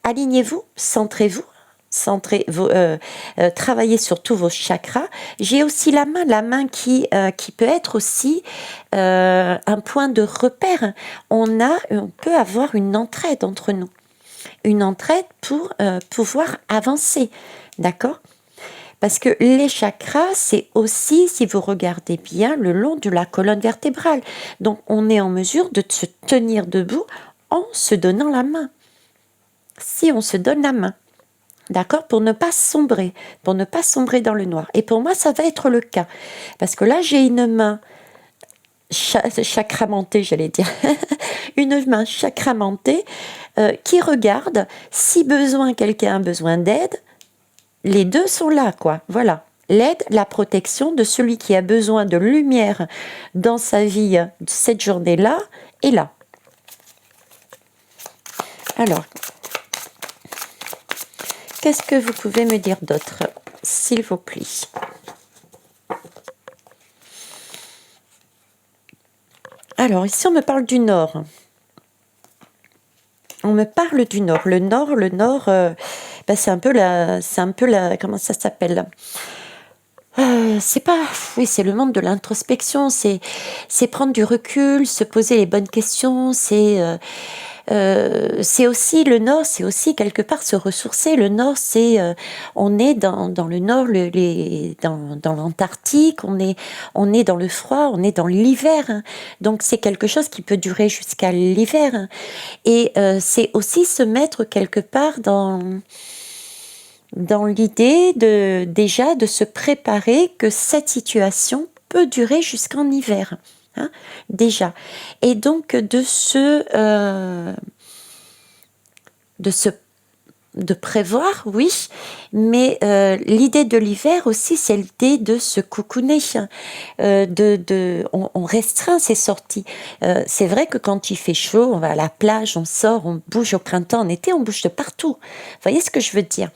alignez-vous, centrez-vous, travaillez sur tous vos chakras. J'ai aussi la main qui peut être aussi un point de repère. On peut avoir une entraide entre nous. Une entraide pour pouvoir avancer, d'accord? Parce que les chakras, c'est aussi, si vous regardez bien, le long de la colonne vertébrale. Donc, on est en mesure de se tenir debout en se donnant la main. Si on se donne la main, d'accord? Pour ne pas sombrer dans le noir. Et pour moi, ça va être le cas. Parce que là, j'ai une main chakramentée, j'allais dire. Une main chakramentée qui regarde. Si quelqu'un a besoin d'aide, les deux sont là, quoi. Voilà. L'aide, la protection de celui qui a besoin de lumière dans sa vie cette journée-là est là. Alors, qu'est-ce que vous pouvez me dire d'autre, s'il vous plaît? Alors, ici, on me parle du Nord. On me parle du Nord. Le Nord, c'est un peu la, comment ça s'appelle? C'est le monde de l'introspection, c'est prendre du recul, se poser les bonnes questions, c'est aussi le Nord, c'est aussi quelque part se ressourcer. Le Nord, on est dans le Nord, dans l'Antarctique, on est dans le froid, on est dans l'hiver, hein. Donc c'est quelque chose qui peut durer jusqu'à l'hiver, hein. Et c'est aussi se mettre quelque part dans l'idée déjà de se préparer que cette situation peut durer jusqu'en hiver, hein, déjà. Et donc de prévoir, oui, mais l'idée de l'hiver aussi, c'est l'idée de se coucouner, hein, on restreint ses sorties. C'est vrai que quand il fait chaud, on va à la plage, on sort, on bouge au printemps, en été, on bouge de partout. Vous voyez ce que je veux dire?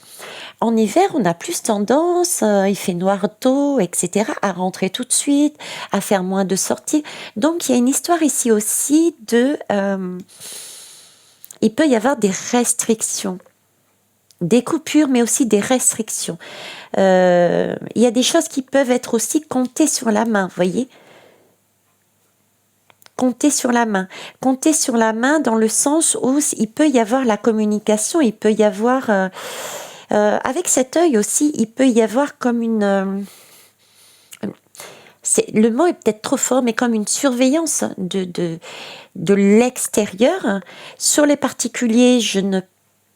En hiver, on a plus tendance, il fait noir tôt, etc., à rentrer tout de suite, à faire moins de sorties. Donc, il y a une histoire ici aussi il peut y avoir des restrictions. Des coupures, mais aussi des restrictions. Il y a des choses qui peuvent être aussi comptées sur la main, vous voyez? Compter sur la main dans le sens où il peut y avoir la communication, il peut y avoir, avec cet œil aussi, il peut y avoir comme une... le mot est peut-être trop fort, mais comme une surveillance de l'extérieur. Sur les particuliers,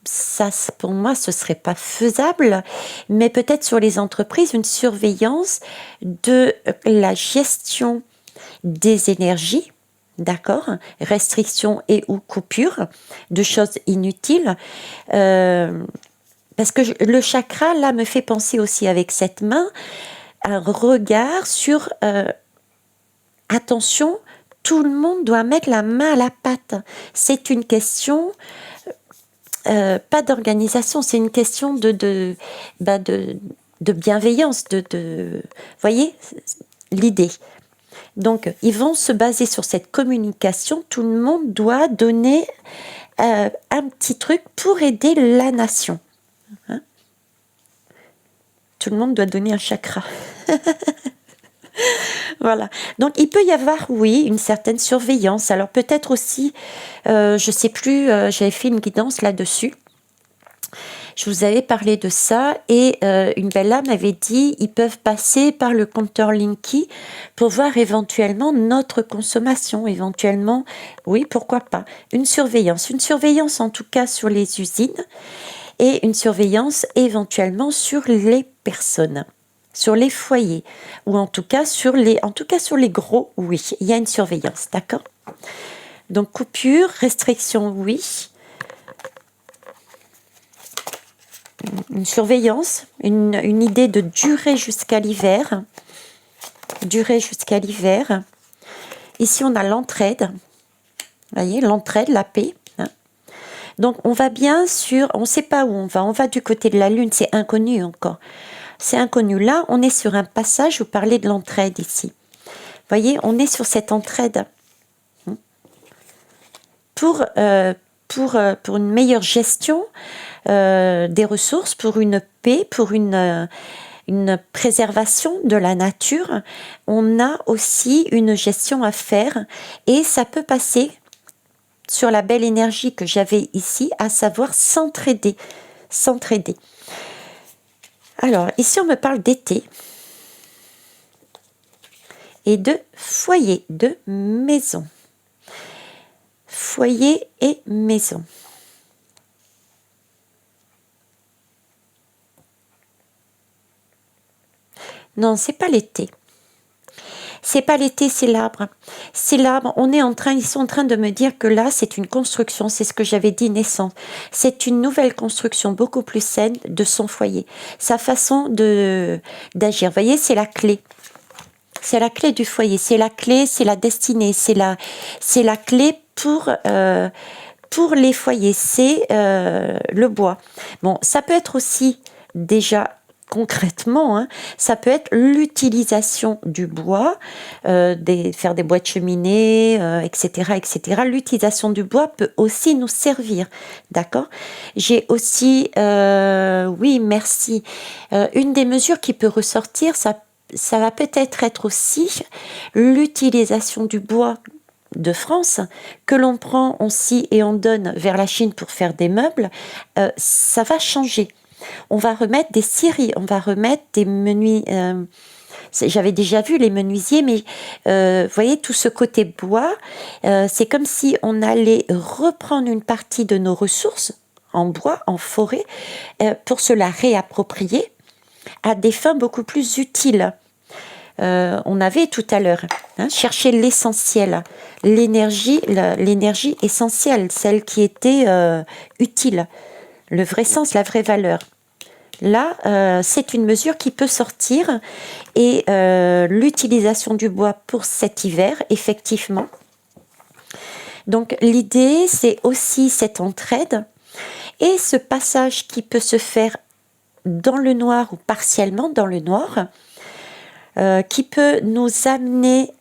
ça, pour moi, ce serait pas faisable, mais peut-être sur les entreprises, une surveillance de la gestion des énergies, d'accord, restrictions et ou coupures de choses inutiles, parce que le chakra, là, me fait penser aussi avec cette main, un regard sur attention, tout le monde doit mettre la main à la pâte. C'est une question... pas d'organisation, c'est une question de bienveillance, voyez l'idée. Donc, ils vont se baser sur cette communication. Tout le monde doit donner un petit truc pour aider la nation. Hein? Tout le monde doit donner un chakra. Voilà. Donc, il peut y avoir, oui, une certaine surveillance. Alors, peut-être aussi, je ne sais plus, j'avais fait une guidance là-dessus. Je vous avais parlé de ça et une belle âme avait dit ils peuvent passer par le compteur Linky pour voir éventuellement notre consommation, éventuellement, oui, pourquoi pas. Une surveillance en tout cas sur les usines et une surveillance éventuellement sur les personnes, sur les foyers ou en tout cas sur les gros, oui, il y a une surveillance, d'accord? Donc coupure, restriction, oui. Une surveillance, une idée de durer jusqu'à l'hiver. Durer jusqu'à l'hiver. Ici, on a l'entraide. Vous voyez, l'entraide, la paix. Hein. Donc, on va bien sur... On ne sait pas où on va. On va du côté de la Lune. C'est inconnu encore. C'est inconnu. Là, on est sur un passage. Vous parlez de l'entraide ici. Vous voyez, on est sur cette entraide. Pour une meilleure gestion des ressources, pour une paix, pour une préservation de la nature, on a aussi une gestion à faire et ça peut passer sur la belle énergie que j'avais ici, à savoir s'entraider. S'entraider. Alors, ici on me parle d'été et de foyer, de maison. Foyer et maison. Non, c'est pas l'été. C'est pas l'été, c'est l'arbre. C'est l'arbre. Ils sont en train de me dire que là, c'est une construction. C'est ce que j'avais dit naissance. C'est une nouvelle construction beaucoup plus saine de son foyer. Sa façon d'agir. Vous voyez, c'est la clé. C'est la clé du foyer. C'est la clé, c'est la destinée. C'est la clé pour les foyers. C'est le bois. Bon, ça peut être aussi déjà concrètement, hein, ça peut être l'utilisation du bois, faire des bois de cheminée, etc., etc. L'utilisation du bois peut aussi nous servir, d'accord? J'ai aussi, oui, merci. Une des mesures qui peut ressortir, ça va peut-être être aussi l'utilisation du bois de France, que l'on prend aussi et on donne vers la Chine pour faire des meubles, ça va changer. On va remettre des scieries, on va remettre des menuisiers. J'avais déjà vu les menuisiers, mais vous voyez, tout ce côté bois, c'est comme si on allait reprendre une partie de nos ressources en bois, en forêt, pour se la réapproprier à des fins beaucoup plus utiles. On avait tout à l'heure chercher l'essentiel, l'énergie essentielle, celle qui était utile, le vrai sens, la vraie valeur. Là, c'est une mesure qui peut sortir et l'utilisation du bois pour cet hiver, effectivement. Donc l'idée, c'est aussi cette entraide et ce passage qui peut se faire dans le noir ou partiellement dans le noir, qui peut nous amener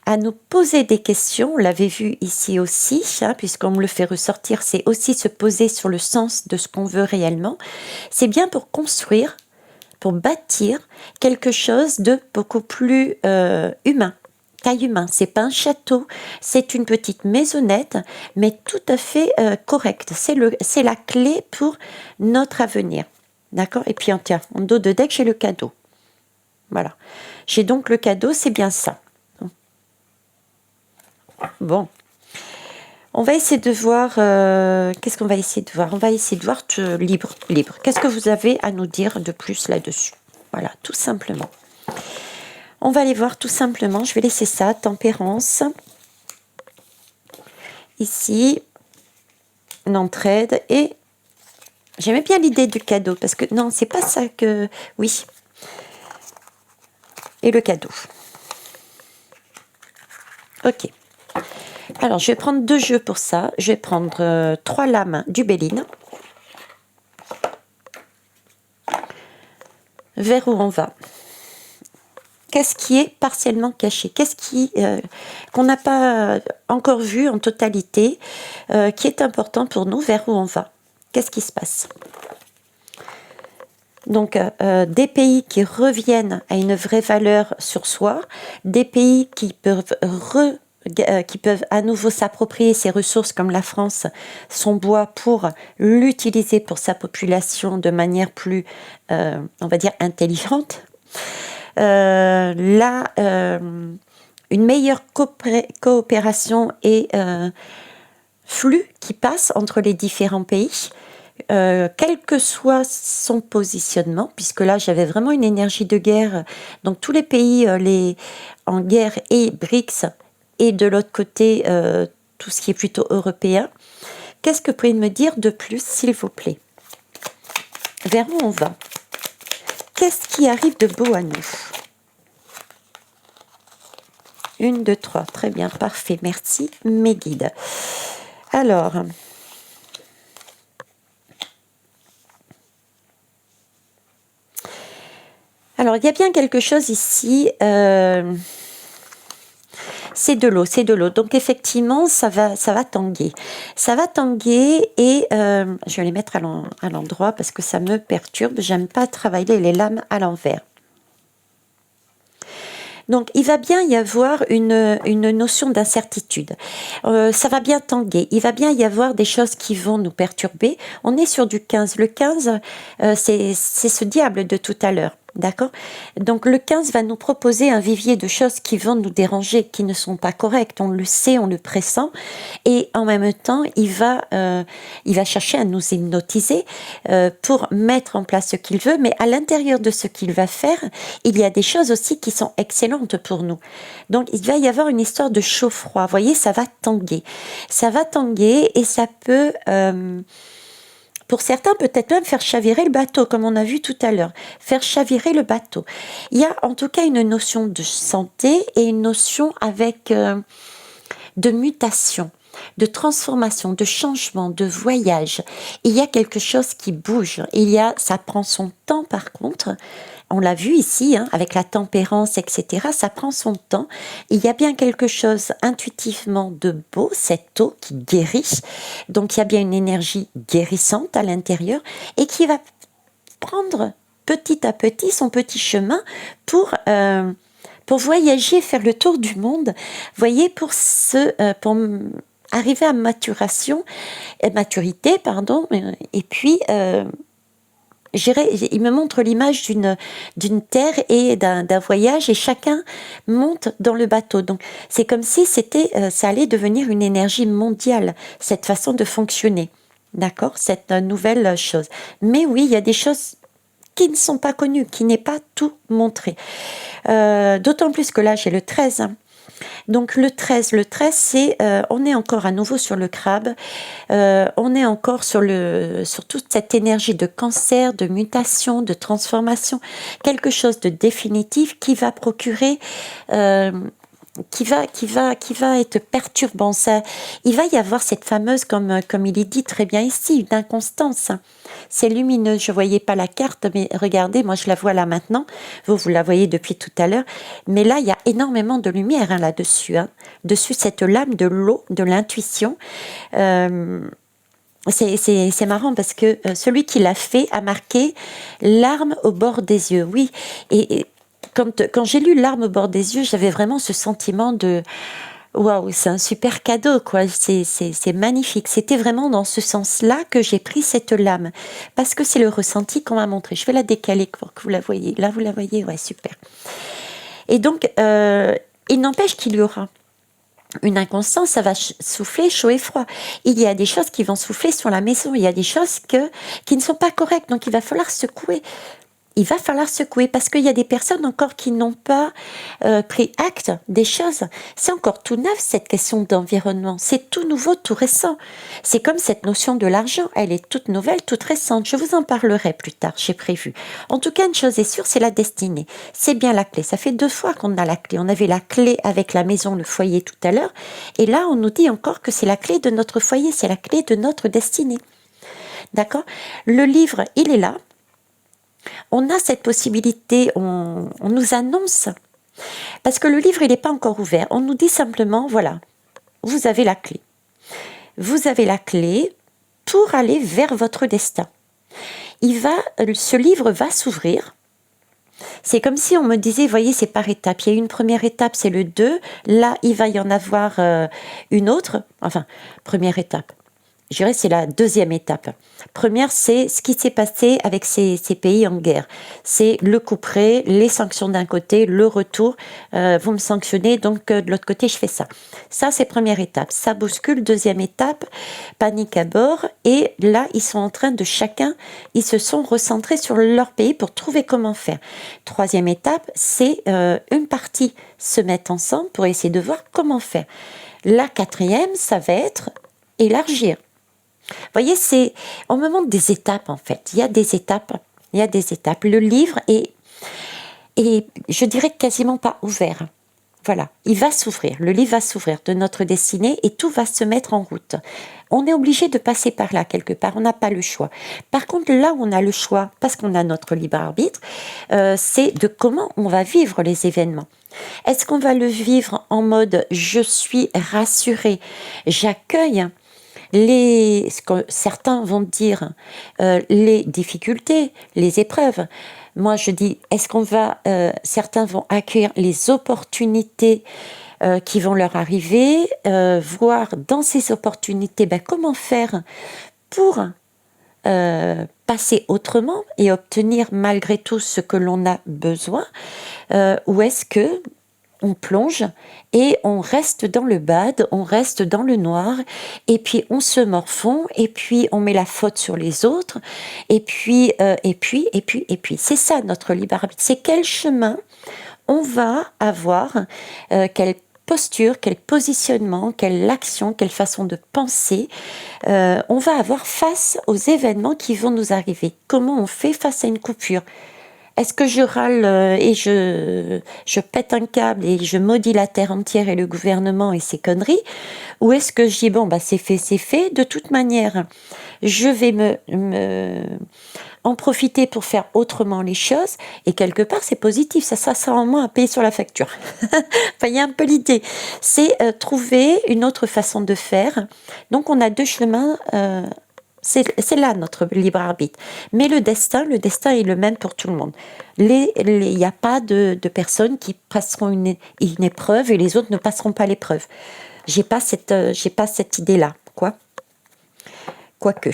à nous poser des questions. On l'avait vu ici aussi, puisqu'on me le fait ressortir, c'est aussi se poser sur le sens de ce qu'on veut réellement. C'est bien pour construire, pour bâtir quelque chose de beaucoup plus humain, taille humaine. C'est pas un château, c'est une petite maisonnette, mais tout à fait correcte. C'est la clé pour notre avenir. D'accord? Et puis, tiens, en dos de deck, j'ai le cadeau. Voilà. J'ai donc le cadeau, c'est bien ça. Bon. On va essayer de voir... qu'est-ce qu'on va essayer de voir? On va essayer de voir libre. Qu'est-ce que vous avez à nous dire de plus là-dessus? Voilà, tout simplement. On va aller voir tout simplement. Je vais laisser ça, tempérance. Ici, une entraide. Et j'aimais bien l'idée du cadeau. Parce que, non, c'est pas ça que... Oui. Et le cadeau. Ok. Alors, je vais prendre 2 jeux pour ça. Je vais prendre 3 lames du Béline. Vers où on va? qu'est-ce qui est partiellement caché, qu'est-ce qu'on n'a pas encore vu en totalité, qui est important pour nous, vers où on va, qu'est-ce qui se passe. Donc, des pays qui reviennent à une vraie valeur sur soi, des pays qui peuvent à nouveau s'approprier ces ressources comme la France, son bois, pour l'utiliser pour sa population de manière plus, on va dire, intelligente. Là, une meilleure coopération et flux qui passe entre les différents pays. Quel que soit son positionnement, puisque là j'avais vraiment une énergie de guerre, donc tous les pays en guerre et BRICS, et de l'autre côté tout ce qui est plutôt européen. Qu'est-ce que vous pouvez me dire de plus, s'il vous plaît? Vers où on va? Qu'est-ce qui arrive de beau à nous? 1, 2, 3, très bien, parfait, merci mes guides. Alors... Alors, il y a bien quelque chose ici, c'est de l'eau, c'est de l'eau. Donc, effectivement, ça va tanguer. Ça va tanguer et je vais les mettre à l'endroit parce que ça me perturbe. J'aime pas travailler les lames à l'envers. Donc, il va bien y avoir une notion d'incertitude. Ça va bien tanguer. Il va bien y avoir des choses qui vont nous perturber. On est sur du 15. Le 15, c'est ce diable de tout à l'heure. D'accord? Donc le 15 va nous proposer un vivier de choses qui vont nous déranger, qui ne sont pas correctes. On le sait, on le pressent. Et en même temps, il va chercher à nous hypnotiser pour mettre en place ce qu'il veut. Mais à l'intérieur de ce qu'il va faire, il y a des choses aussi qui sont excellentes pour nous. Donc il va y avoir une histoire de chaud-froid. Vous voyez, ça va tanguer. Ça va tanguer et ça peut... pour certains, peut-être même faire chavirer le bateau, comme on a vu tout à l'heure. Faire chavirer le bateau. Il y a en tout cas une notion de santé et une notion avec de mutation, de transformation, de changement, de voyage. Il y a quelque chose qui bouge. Ça prend son temps par contre. On l'a vu ici, hein, avec la tempérance, etc. Ça prend son temps. Il y a bien quelque chose intuitivement de beau, cette eau qui guérit. Donc, il y a bien une énergie guérissante à l'intérieur et qui va prendre petit à petit son petit chemin pour voyager, faire le tour du monde. Vous voyez, pour arriver à maturité, et puis... il me montre l'image d'une terre et d'un voyage et chacun monte dans le bateau. Donc c'est comme si ça allait devenir une énergie mondiale, cette façon de fonctionner. D'accord? Cette nouvelle chose. Mais oui, il y a des choses qui ne sont pas connues, qui n'est pas tout montré. D'autant plus que là, j'ai le 13. Donc le 13, c'est, on est encore à nouveau sur le crabe, on est encore sur toute cette énergie de cancer, de mutation, de transformation, quelque chose de définitif qui va procurer, qui va être perturbant. Il va y avoir cette fameuse, comme il est dit très bien ici, une inconstance. C'est lumineux, je ne voyais pas la carte, mais regardez, moi je la vois là maintenant, vous la voyez depuis tout à l'heure, mais là il y a énormément de lumière là-dessus, dessus cette lame de l'eau, de l'intuition. C'est marrant parce que celui qui l'a fait a marqué « larmes au bord des yeux ». Oui, et quand j'ai lu « larmes au bord des yeux », j'avais vraiment ce sentiment de... Waouh, c'est un super cadeau, quoi. C'est magnifique. C'était vraiment dans ce sens-là que j'ai pris cette lame. Parce que c'est le ressenti qu'on m'a montré. Je vais la décaler pour que vous la voyez. Là, vous la voyez? Ouais, super. Et donc, il n'empêche qu'il y aura une inconstance, ça va souffler chaud et froid. Il y a des choses qui vont souffler sur la maison. Il y a des choses qui ne sont pas correctes. Donc, il va falloir secouer. Il va falloir secouer parce qu'il y a des personnes encore qui n'ont pas pris acte des choses. C'est encore tout neuf, cette question d'environnement. C'est tout nouveau, tout récent. C'est comme cette notion de l'argent. Elle est toute nouvelle, toute récente. Je vous en parlerai plus tard, j'ai prévu. En tout cas, une chose est sûre, c'est la destinée. C'est bien la clé. Ça fait 2 fois qu'on a la clé. On avait la clé avec la maison, le foyer tout à l'heure. Et là, on nous dit encore que c'est la clé de notre foyer. C'est la clé de notre destinée. D'accord? Le livre, il est là. On a cette possibilité, on nous annonce Parce que le livre, il n'est pas encore ouvert. On nous dit simplement, voilà, vous avez la clé. Vous avez la clé pour aller vers votre destin. Ce livre va s'ouvrir. C'est comme si on me disait, voyez, c'est par étapes. Il y a une première étape, c'est le 2. Là, il va y en avoir une autre. Enfin, première étape. Je dirais c'est la deuxième étape. Première, c'est ce qui s'est passé avec ces pays en guerre. C'est le couperet, les sanctions d'un côté, le retour. Vous me sanctionnez, donc de l'autre côté, je fais ça. Ça, c'est première étape. Ça bouscule. Deuxième étape, panique à bord. Et là, ils sont en train de chacun, ils se sont recentrés sur leur pays pour trouver comment faire. Troisième étape, c'est une partie se mettre ensemble pour essayer de voir comment faire. La quatrième, ça va être élargir. Vous voyez, on me montre des étapes en fait. Il y a des étapes. Le livre est je dirais quasiment pas ouvert. Voilà, il va s'ouvrir. Le livre va s'ouvrir de notre destinée et tout va se mettre en route. On est obligé de passer par là quelque part. On n'a pas le choix. Par contre, là où on a le choix, parce qu'on a notre libre arbitre, c'est de comment on va vivre les événements. Est-ce qu'on va le vivre en mode je suis rassuré, j'accueille ce que certains vont dire, les difficultés, les épreuves. Moi, je dis, certains vont accueillir les opportunités qui vont leur arriver, voir dans ces opportunités comment faire pour passer autrement et obtenir malgré tout ce que l'on a besoin, ou est-ce que on plonge et on reste dans le bad, on reste dans le noir, et puis on se morfond, et puis on met la faute sur les autres, et puis. C'est ça notre libre arbitre. C'est quel chemin on va avoir, quelle posture, quel positionnement, quelle action, quelle façon de penser on va avoir face aux événements qui vont nous arriver. Comment on fait face à une coupure ? Est-ce que je râle et je pète un câble et je maudis la terre entière et le gouvernement et ses conneries? Ou est-ce que je dis, c'est fait, de toute manière, je vais en profiter pour faire autrement les choses, et quelque part c'est positif, ça sert en moins à payer sur la facture. Enfin, il y a un peu l'idée, c'est trouver une autre façon de faire. Donc on a deux chemins. C'est là notre libre arbitre. Mais le destin est le même pour tout le monde. Il n'y a pas de personnes qui passeront une épreuve et les autres ne passeront pas l'épreuve. J'ai pas cette idée-là. Quoique,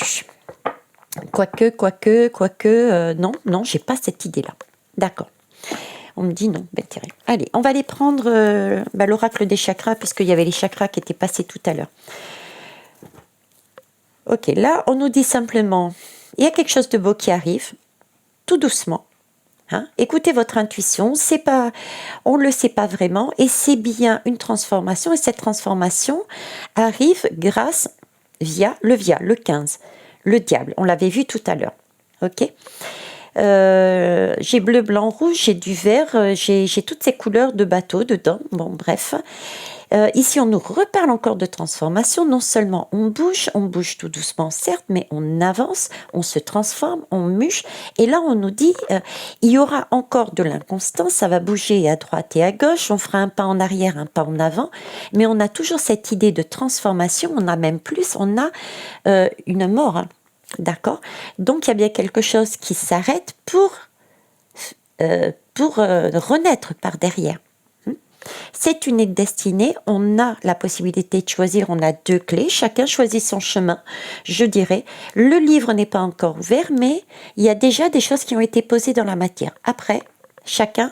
non, j'ai pas cette idée-là. D'accord. On me dit non, terrible. Allez, on va aller prendre l'oracle des chakras, puisqu'il y avait les chakras qui étaient passés tout à l'heure. Ok, là, on nous dit simplement, il y a quelque chose de beau qui arrive, tout doucement. Écoutez votre intuition, on ne le sait pas vraiment, et c'est bien une transformation, et cette transformation arrive via le 15, le diable. On l'avait vu tout à l'heure. Ok. J'ai bleu, blanc, rouge, j'ai du vert, j'ai toutes ces couleurs de bateau dedans. Bon, bref. Ici, on nous reparle encore de transformation. Non seulement on bouge tout doucement, certes, mais on avance, on se transforme, on mûche. Et là, on nous dit, il y aura encore de l'inconstance, ça va bouger à droite et à gauche, on fera un pas en arrière, un pas en avant, mais on a toujours cette idée de transformation, on a même plus, on a une mort. D'accord ? Donc, il y a bien quelque chose qui s'arrête pour renaître par derrière. C'est une destinée, on a la possibilité de choisir, on a deux clés, chacun choisit son chemin, je dirais. Le livre n'est pas encore ouvert, mais il y a déjà des choses qui ont été posées dans la matière. Après, chacun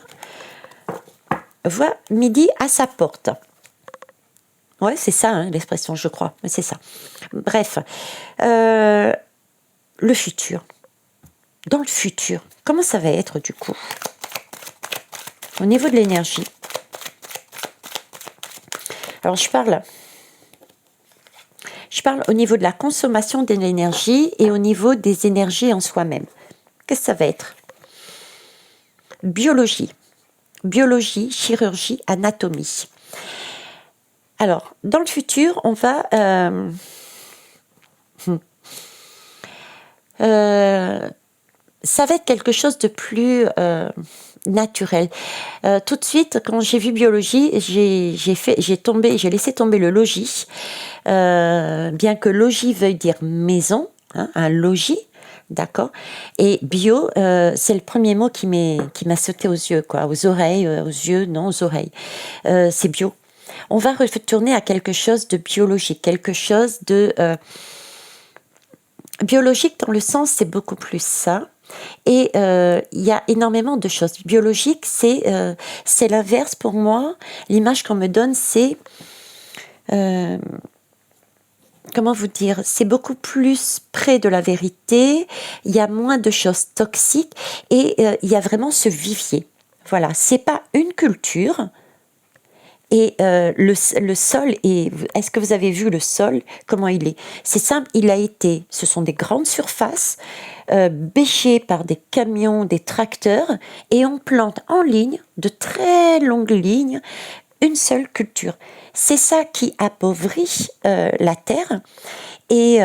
voit midi à sa porte. Ouais, c'est ça l'expression, je crois, c'est ça. Bref, le futur. Dans le futur, comment ça va être du coup ? Au niveau de l'énergie. Alors, je parle au niveau de la consommation de l'énergie et au niveau des énergies en soi-même. Qu'est-ce que ça va être ? Biologie, chirurgie, anatomie. Alors, dans le futur, on va... ça va être quelque chose de plus naturel. Tout de suite, quand j'ai vu biologie, j'ai laissé tomber le logis, bien que logis veuille dire maison, hein, un logis, d'accord. Et bio, c'est le premier mot qui m'a sauté aux yeux, quoi, aux oreilles, aux yeux, non, aux oreilles. C'est bio. On va retourner à quelque chose de biologique, quelque chose de biologique dans le sens, c'est beaucoup plus ça. Et il y a énormément de choses. Biologique, c'est l'inverse pour moi. L'image qu'on me donne, c'est... comment vous dire? C'est beaucoup plus près de la vérité. Il y a moins de choses toxiques. Et il y a vraiment ce vivier. Voilà, c'est pas une culture. Et le sol, est-ce que vous avez vu le sol, comment il est? C'est simple, ce sont des grandes surfaces bêchées par des camions, des tracteurs, et on plante en ligne, de très longues lignes, une seule culture. C'est ça qui appauvrit la terre, et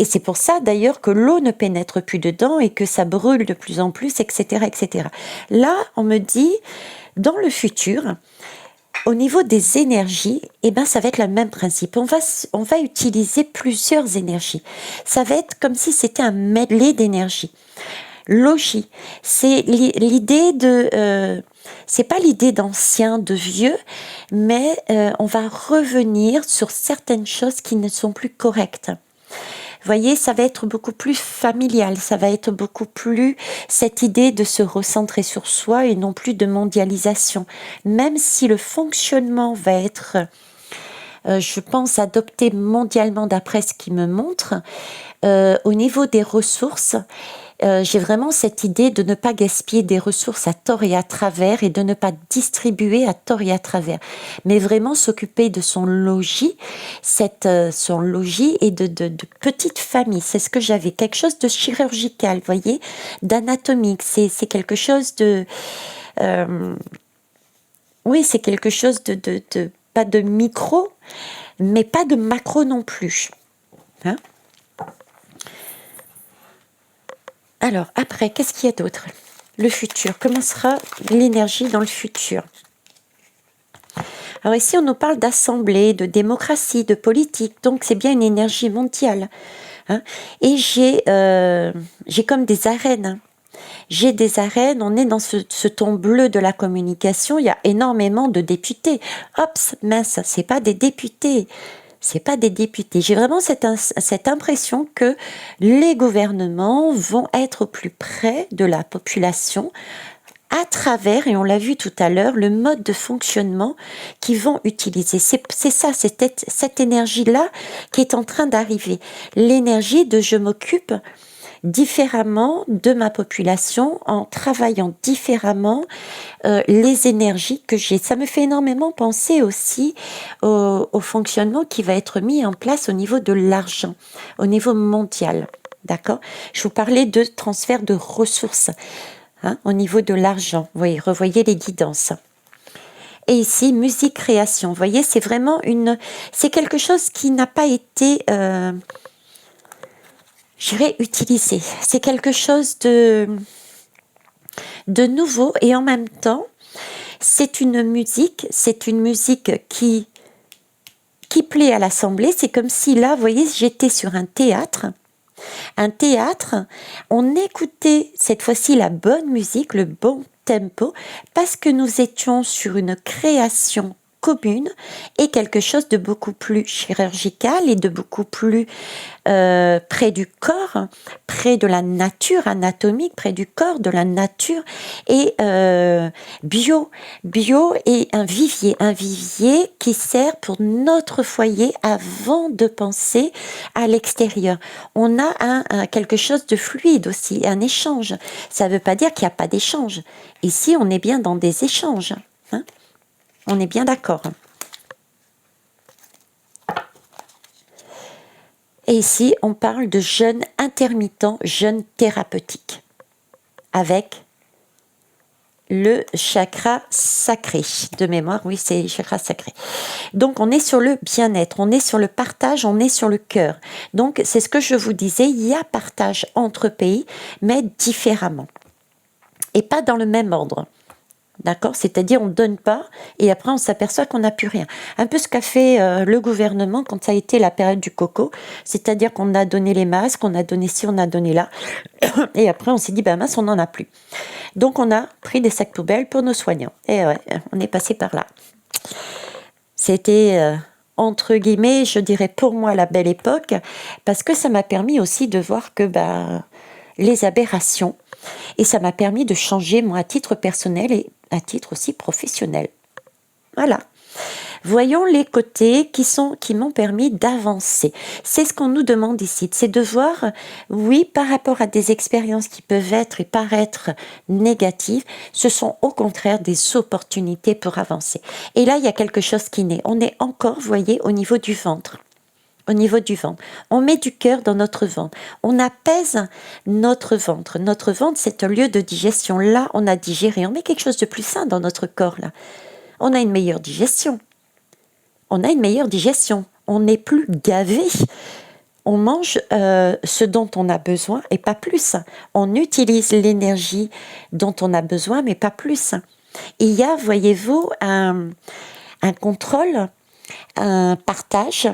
c'est pour ça d'ailleurs que l'eau ne pénètre plus dedans et que ça brûle de plus en plus, etc., etc. Là, on me dit, dans le futur, au niveau des énergies, eh ben, ça va être le même principe. On va utiliser plusieurs énergies. Ça va être comme si c'était un medley d'énergie. Logis, c'est l'idée de... c'est pas l'idée d'ancien, de vieux, mais on va revenir sur certaines choses qui ne sont plus correctes. Vous voyez, ça va être beaucoup plus familial, ça va être beaucoup plus cette idée de se recentrer sur soi et non plus de mondialisation. Même si le fonctionnement va être, je pense, adopté mondialement d'après ce qui me montre, au niveau des ressources, j'ai vraiment cette idée de ne pas gaspiller des ressources à tort et à travers et de ne pas distribuer à tort et à travers, mais vraiment s'occuper de son logis, son logis et de petite famille. C'est ce que j'avais, quelque chose de chirurgical, vous voyez, d'anatomique. C'est quelque chose de... oui, c'est quelque chose de pas de micro, mais pas de macro non plus. Hein? Alors, après, qu'est-ce qu'il y a d'autre? Le futur. Comment sera l'énergie dans le futur? Alors ici, on nous parle d'assemblée, de démocratie, de politique. Donc, c'est bien une énergie mondiale. Hein. Et j'ai comme des arènes. J'ai des arènes. On est dans ce ton bleu de la communication. Il y a énormément de députés. Hop, mince, c'est pas des députés. C'est pas des députés. J'ai vraiment cette impression que les gouvernements vont être plus près de la population à travers, et on l'a vu tout à l'heure, le mode de fonctionnement qu'ils vont utiliser. C'est ça, cette énergie-là qui est en train d'arriver. L'énergie de je m'occupe différemment de ma population en travaillant différemment les énergies que j'ai. Ça me fait énormément penser aussi au fonctionnement qui va être mis en place au niveau de l'argent, au niveau mondial. D'accord? Je vous parlais de transfert de ressources au niveau de l'argent. Vous voyez, revoyez les guidances. Et ici, musique, création. Vous voyez, c'est vraiment c'est quelque chose qui n'a pas été... utilisé. C'est quelque chose de nouveau et en même temps, c'est une musique qui plaît à l'Assemblée. C'est comme si là, vous voyez, j'étais sur un théâtre. Un théâtre, on écoutait cette fois-ci la bonne musique, le bon tempo, parce que nous étions sur une création commune et quelque chose de beaucoup plus chirurgical et de beaucoup plus près du corps, près de la nature anatomique, près du corps, de la nature, et bio est un vivier qui sert pour notre foyer avant de penser à l'extérieur. On a quelque chose de fluide aussi, un échange. Ça ne veut pas dire qu'il n'y a pas d'échange. Ici, on est bien dans des échanges. Hein? On est bien d'accord. Et ici, on parle de jeûne intermittent, jeûne thérapeutique, avec le chakra sacré. De mémoire, oui, c'est le chakra sacré. Donc, on est sur le bien-être, on est sur le partage, on est sur le cœur. Donc, c'est ce que je vous disais, il y a partage entre pays, mais différemment. Et pas dans le même ordre. D'accord? C'est-à-dire on ne donne pas et après on s'aperçoit qu'on n'a plus rien. Un peu ce qu'a fait le gouvernement quand ça a été la période du coco. C'est-à-dire qu'on a donné les masques, on a donné ci, on a donné là. Et après on s'est dit, ben mince, on n'en a plus. Donc on a pris des sacs poubelles pour nos soignants. Et ouais, on est passé par là. C'était, entre guillemets, je dirais pour moi la belle époque, parce que ça m'a permis aussi de voir que les aberrations, et ça m'a permis de changer, moi, à titre personnel et à titre aussi professionnel. Voilà. Voyons les côtés qui m'ont permis d'avancer. C'est ce qu'on nous demande ici, c'est de voir, oui, par rapport à des expériences qui peuvent être et paraître négatives, ce sont au contraire des opportunités pour avancer. Et là, il y a quelque chose qui naît. On est encore, voyez, au niveau du ventre. Au niveau du ventre. On met du cœur dans notre ventre. On apaise notre ventre. Notre ventre, c'est un lieu de digestion. Là, on a digéré. On met quelque chose de plus sain dans notre corps, là. On a une meilleure digestion. On a une meilleure digestion. On n'est plus gavé. On mange ce dont on a besoin et pas plus. On utilise l'énergie dont on a besoin, mais pas plus. Il y a, voyez-vous, un contrôle, un partage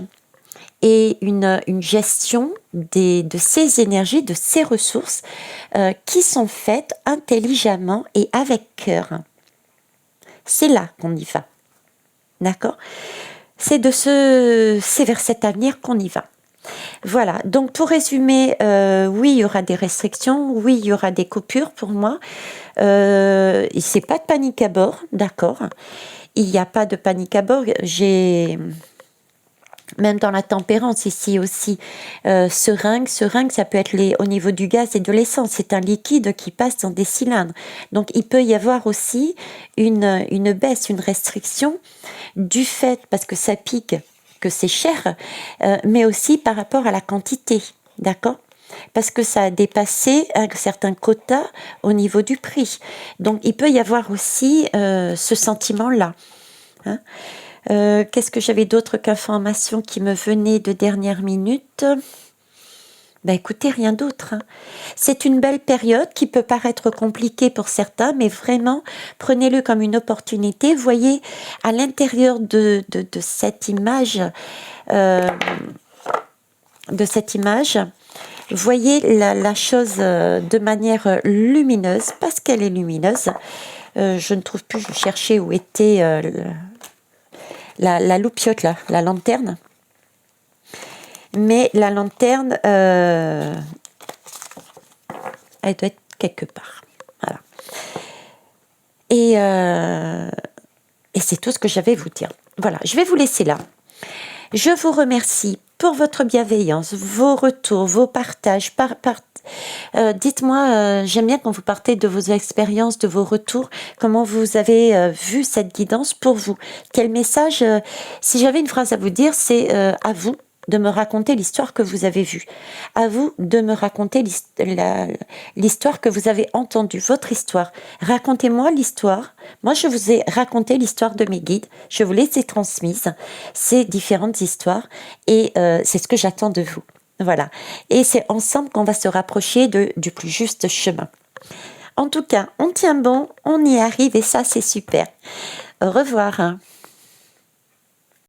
et une gestion de ces énergies, de ces ressources qui sont faites intelligemment et avec cœur. C'est là qu'on y va. D'accord ? C'est vers cet avenir qu'on y va. Voilà, donc pour résumer, oui, il y aura des restrictions, oui, il y aura des coupures pour moi. C'est pas de panique à bord, d'accord. Il n'y a pas de panique à bord. Même dans la tempérance ici aussi, seringue, ça peut être au niveau du gaz et de l'essence. C'est un liquide qui passe dans des cylindres. Donc il peut y avoir aussi une baisse, une restriction du fait, parce que ça pique, que c'est cher, mais aussi par rapport à la quantité, d'accord ? Parce que ça a dépassé un certain quota au niveau du prix. Donc il peut y avoir aussi ce sentiment-là. Hein ? Qu'est-ce que j'avais d'autre qu'informations qui me venaient de dernière minute ? Écoutez, rien d'autre. Hein. C'est une belle période qui peut paraître compliquée pour certains, mais vraiment, prenez-le comme une opportunité. Voyez à l'intérieur de cette image, voyez la chose de manière lumineuse, parce qu'elle est lumineuse. Je ne trouve plus, je cherchais où était la loupiote, là, la lanterne. Mais la lanterne, elle doit être quelque part. Voilà. Et c'est tout ce que j'avais à vous dire. Voilà, je vais vous laisser là. Je vous remercie pour votre bienveillance, vos retours, vos partages. Dites-moi, j'aime bien quand vous partez de vos expériences, de vos retours, comment vous avez vu cette guidance pour vous. Quel message, si j'avais une phrase à vous dire, c'est à vous de me raconter l'histoire que vous avez vue. À vous de me raconter l'histoire que vous avez entendue, votre histoire. Racontez-moi l'histoire. Moi, je vous ai raconté l'histoire de mes guides. Je vous les ai transmises, ces différentes histoires. Et c'est ce que j'attends de vous. Voilà. Et c'est ensemble qu'on va se rapprocher du plus juste chemin. En tout cas, on tient bon, on y arrive et ça, c'est super. Au revoir.